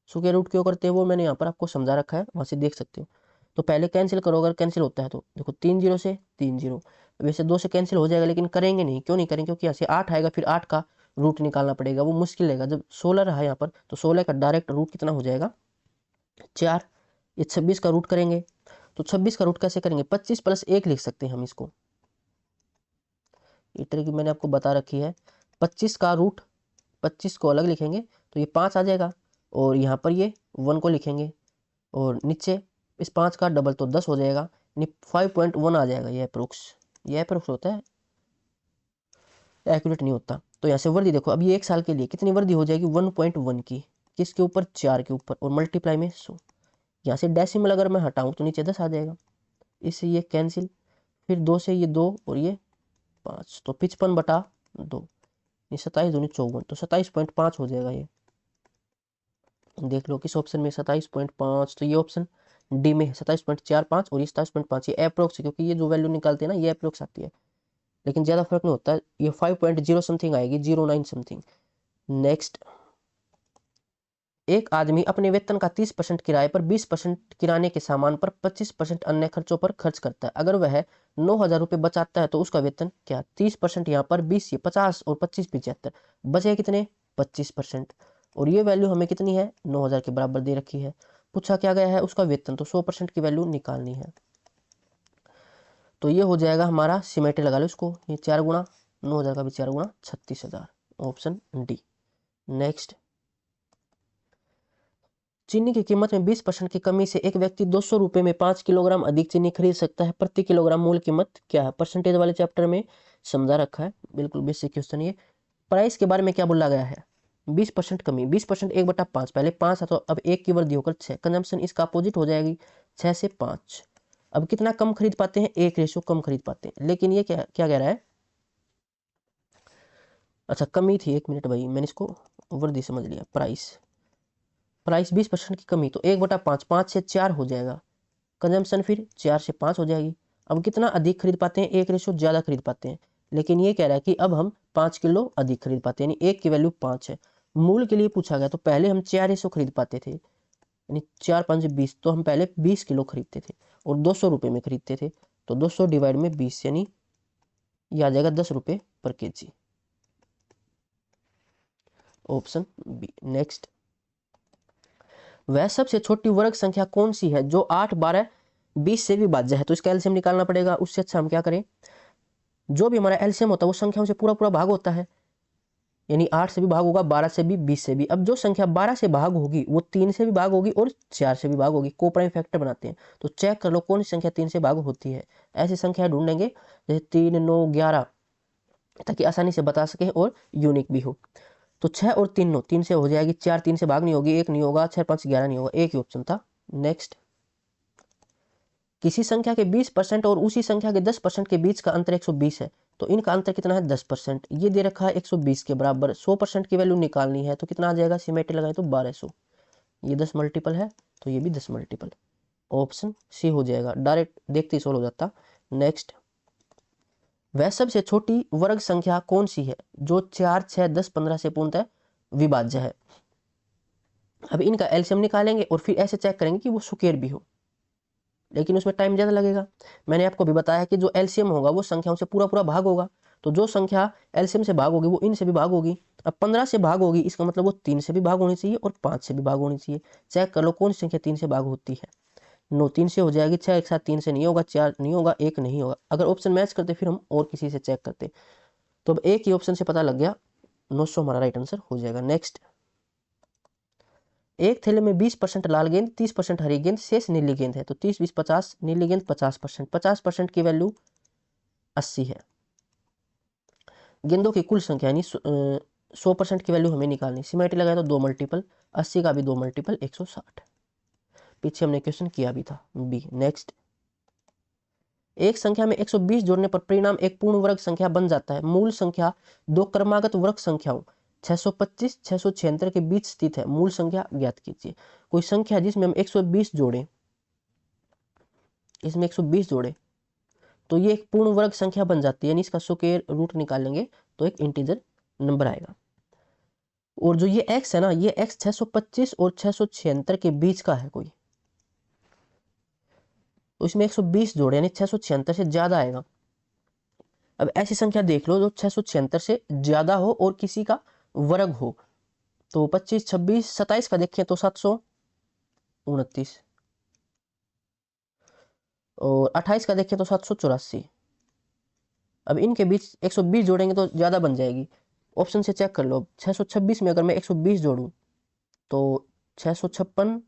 स्क्वायर रूट क्यों करते हैं वो मैंने यहाँ पर आपको समझा रखा है, वहां से देख सकते हो। तो पहले कैंसिल करो, अगर कैंसिल होता है तो देखो 3 0 से 3 0, वैसे 2 से कैंसिल हो जाएगा, लेकिन करेंगे नहीं। क्यों नहीं करेंगे, क्योंकि यहाँ से 8 आएगा, फिर 8 का रूट निकालना पड़ेगा, वो मुश्किल रहेगा। जब 16 रहा यहाँ पर, तो 16 का डायरेक्ट रूट कितना हो जाएगा, 4। ये 26 का रूट करेंगे, तो 26 का रूट कैसे करेंगे, 25 + 1 लिख सकते हैं हम इसको। इस तरह की मैंने आपको बता रखी है। 25 का रूट, 25 को अलग लिखेंगे तो ये 5 आ जाएगा, और यहाँ पर ये 1 को लिखेंगे, और नीचे इस 5 का डबल तो 10 हो जाएगा, 5.1 आ जाएगा। ये अप्रोक्स होता है, एक्यूरेट नहीं होता। तो यहाँ से वृद्धि देखो, अब ये 1 साल के लिए कितनी वृद्धि हो जाएगी, 1.1 की। किसके ऊपर, 4 के ऊपर, और मल्टीप्लाई में 100। यहाँ से डेसिमल अगर मैं हटाऊँ तो नीचे 10 आ जाएगा, इससे ये कैंसिल, फिर 2 से ये 2 और ये 5, तो 55/2, ये 27 दूनी 54, तो 27.5 हो जाएगा। ये देख लो किस ऑप्शन में, 27.5, तो ये ऑप्शन डी में है 27.45, और ये 27.5। ये अप्रोक्स, क्योंकि ये जो वैल्यू निकालते हैं ना, ये अप्रोक्स आती है, लेकिन ज़्यादा फर्क नहीं होता। ये 5.0 समथिंग आएगी, 09 समथिंग। नेक्स्ट, एक आदमी अपने वेतन का 30% किराए पर, 20% किराने के सामान पर, 25% अन्य खर्चों पर खर्च करता है। अगर वह 9,000 रुपये बचाता है तो उसका वेतन क्या, 30% यहाँ पर, 20 ये 50, और 25 75, बचे कितने, 25%। और ये वैल्यू हमें कितनी है, 9,000 के बराबर दे रखी है। पूछा क्या गया है, उसका वेतन, तो 100% की वैल्यू निकालनी है। तो ये हो जाएगा हमारा, सिमेट्री लगा लो इसको, ये 4 गुणा 9,000 का भी 4 गुणा 36,000, ऑप्शन डी। नेक्स्ट, चीनी की कीमत में 20% की कमी से एक व्यक्ति 200 रुपये में 5 किलोग्राम अधिक चीनी खरीद सकता है। प्रति किलोग्राम मूल कीमत क्या है, परसेंटेज वाले चैप्टर में समझा रखा है, बिल्कुल बेसिक क्वेश्चन। ये प्राइस के बारे में क्या बोला गया है, 20% कमी, 20% 1/5, पहले 5 है तो अब 1 की वृद्धि होकर 6। कंजम्पशन इसका अपोजिट हो जाएगी, 6 से 5। अब कितना कम खरीद पाते हैं, 1 रेशो कम खरीद पाते हैं। लेकिन ये क्या क्या कह रहा है, अच्छा कमी थी, 1 मिनट भाई, मैंने इसको वृद्धि समझ लिया। प्राइस 20% की कमी, तो 1/5, 5 से 4 हो जाएगा। कंजम्पशन फिर 4 से 5 हो जाएगी। अब कितना अधिक खरीद पाते हैं, 1 रेशो ज़्यादा खरीद पाते हैं। लेकिन ये कह रहा है कि अब हम 5 किलो अधिक खरीद पाते हैं, यानी 1 की वैल्यू 5 है। मूल के लिए पूछा गया, तो पहले हम 4 रेशो खरीद पाते थे, यानी 4 5 20, तो हम पहले 20 किलो खरीदते थे और 200 रुपये में खरीदते थे। तो 200 डिवाइड में 20, यानी ये आ जाएगा 10 रुपये पर केजी, ऑप्शन बी। नेक्स्ट, वह सबसे छोटी वर्ग संख्या कौन सी है जो 8 12 20 से भी भाज्य है, तो इसका एलसीएम निकालना पड़ेगा। उससे अच्छा हम क्या करें, जो भी हमारा एलसीएम होता है वो संख्याओं से पूरा पूरा भाग होता है, यानी 8 से भी भाग होगा, 12 से भी, 20 से भी। अब जो संख्या 12 से भाग होगी वो 3 से भी भाग होगी और 4 से भी भाग होगी, को प्राइम फैक्टर बनाते हैं। तो चेक कर लो कौन सी संख्या 3 से भाग होती है। ऐसी संख्या ढूंढेंगे जैसे 3 9 11, ताकि आसानी से बता सकें और यूनिक भी हो। तो 6 और 3 9, 3 से हो जाएगी, 4 3 से भाग नहीं होगी, 1 नहीं होगा, 6 5 11 नहीं होगा, एक ही ऑप्शन था। नेक्स्ट, किसी संख्या के 20% और उसी संख्या के 10% के बीच का अंतर 120 है, तो इनका अंतर कितना है 10%। ये दे रखा है 120 के बराबर, 100% की वैल्यू निकालनी है तो कितना आ जाएगा, सिमेट्री लगाए तो 1200, ये 10 मल्टीपल है तो ये भी 10 मल्टीपल, ऑप्शन सी हो जाएगा, डायरेक्ट देखते ही सोल्व हो जाता। नेक्स्ट, वह सबसे छोटी वर्ग संख्या कौन सी है जो 4, 6, 10, 15 से पूर्णतः विभाज्य है। अब इनका एलसीएम निकालेंगे और फिर ऐसे चेक करेंगे कि वो स्क्वायर भी हो, लेकिन उसमें टाइम ज़्यादा लगेगा। मैंने आपको भी बताया कि जो एलसीएम होगा वो संख्याओं से पूरा पूरा भाग होगा, तो जो संख्या एलसीएम से भाग होगी वो इनसे भी भाग होगी। अब 15 से भाग होगी, इसका मतलब वो 3 से भी भाग होनी चाहिए और 5 से भी भाग होनी चाहिए। चेक कर लो कौन सी संख्या 3 से भाग होती है। 9 3 से हो जाएगी, 6 एक साथ 3 से नहीं होगा, 4 नहीं होगा, 1 नहीं होगा। अगर ऑप्शन मैच करते फिर हम और किसी से चेक करते, तो अब एक ही ऑप्शन से पता लग गया, 900 हमारा राइट आंसर हो जाएगा। नेक्स्ट, एक थैले में 20% लाल गेंद, 30% हरी गेंद, शेष नीली गेंद है, तो 30 20 50, नीली गेंद 50%, 50% की वैल्यू 80 है। गेंदों की कुल संख्या यानी 100% की वैल्यू हमें निकालनी, सिमेट्री लगाए तो 2 मल्टीपल, 80 का भी 2 मल्टीपल 160, पीछे हमने क्वेश्चन किया भी था बी। नेक्स्ट, एक संख्या में 120 जोड़ने पर परिणाम एक पूर्ण वर्ग संख्या बन जाता है। मूल संख्या दो क्रमागत वर्ग संख्याओं 625 676 के बीच स्थित है, मूल संख्या ज्ञात कीजिए। कोई संख्या जिसमें हम 120 जोड़े, इसमें 120 जोड़े तो ये एक पूर्ण वर्ग संख्या बन जाती है, यानी इसका स्क्वायर रूट निकालेंगे तो एक इंटीजर नंबर आएगा। और जो ये x है ना, ये x 625 और 676 के बीच का है कोई, तो इसमें 120 जोड़े यानी 676 से ज्यादा आएगा। अब ऐसी संख्या देख लो जो 676 से ज्यादा हो और किसी का वर्ग हो, तो 25 26 27 का देखें तो 729 और 28 का देखें तो 784। अब इनके बीच 120 जोड़ेंगे तो ज्यादा बन जाएगी, ऑप्शन से चेक कर लो। 626 में अगर मैं 120 जोड़ूं तो 656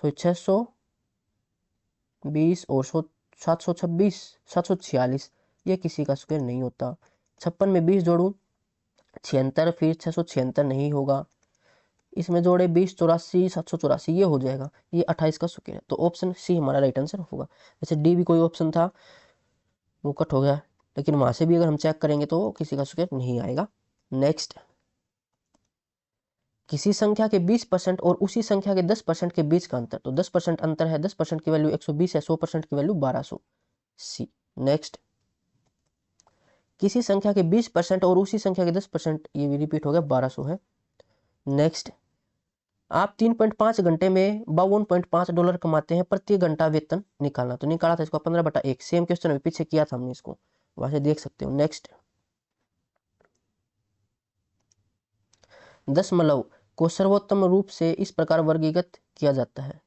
620 और 726 746, ये किसी का स्क्वायर नहीं होता। 56 में 20 जोड़ूं 76, फिर 676 नहीं होगा, इसमें जोड़े 20 84 784, ये हो जाएगा, ये 28 का स्क्वायर है, तो ऑप्शन सी हमारा राइट आंसर होगा। वैसे डी भी कोई ऑप्शन था वो कट हो गया, लेकिन वहां से भी अगर हम चेक करेंगे तो किसी का स्क्वायर नहीं आएगा। नेक्स्ट, किसी संख्या के 20% और उसी संख्या के 10% के बीच का अंतर, तो 10% अंतर है, 10% की वैल्यू 120 है, 100% की वैल्यू 1200, सी। नेक्स्ट, किसी संख्या के 20% और उसी संख्या के 10%, ये भी रिपीट हो गया, 1200 है। नेक्स्ट, आप 3.5 घंटे में $52.5 कमाते हैं, प्रति घंटा वेतन निकालना, तो निकाला था इसको 15/1, सेम क्वेश्चन अभी पीछे किया था हमने, इसको वहां से देख सकते हो। नेक्स्ट, दशमलव को सर्वोत्तम रूप से इस प्रकार वर्गीकृत किया जाता है,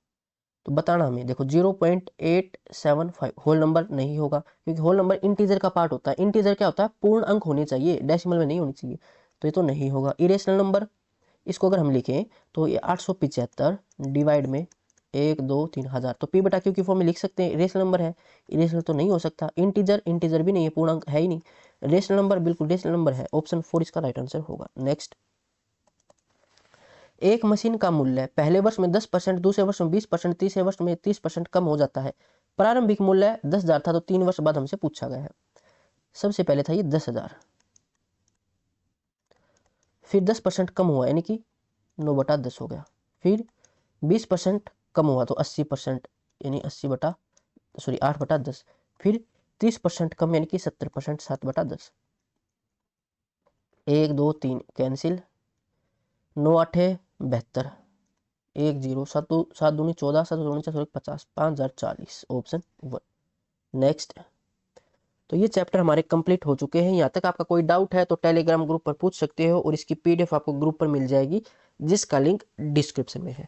तो बताना हमें। देखो 0.875 होल नंबर नहीं होगा, क्योंकि होल नंबर इंटीजर का पार्ट होता है। इंटीजर क्या होता है, पूर्ण अंक होने चाहिए, डेसिमल में नहीं होनी चाहिए, तो ये तो नहीं होगा। इरेशनल नंबर, इसको अगर हम लिखें तो ये 875 डिवाइड में 1 2 3 1000, तो पी बटा क्यू की फॉर्म में लिख सकते हैं। रेशनल नंबर है, इरेशनल तो नहीं हो सकता। इंटीजर, इंटीजर भी नहीं है, पूर्णांक है ही नहीं। रेशनल नंबर बिल्कुल रेशनल नंबर है, ऑप्शन 4 इसका राइट आंसर होगा। नेक्स्ट, एक मशीन का मूल्य पहले वर्ष में 10%, दूसरे वर्ष में 20%, तीसरे वर्ष में 30% कम हो जाता है। प्रारंभिक मूल्य 10,000 था, तो 3 वर्ष बाद हमसे पूछा गया है। सबसे पहले था ये 10,000, फिर 10% कम हुआ यानी कि 9/10 हो गया, फिर 20% कम हुआ तो 80% यानी 8/10, फिर 30% कम यानी कि 70%, 7/10। 1 2 3 कैंसिल, 9 8 72, 1 0 7 दूनी 14, 7 दूनी 50, 5040, ऑप्शन 1। नेक्स्ट, तो ये चैप्टर हमारे कंप्लीट हो चुके हैं। यहाँ तक आपका कोई डाउट है तो टेलीग्राम ग्रुप पर पूछ सकते हो, और इसकी पीडीएफ आपको ग्रुप पर मिल जाएगी, जिसका लिंक डिस्क्रिप्शन में है।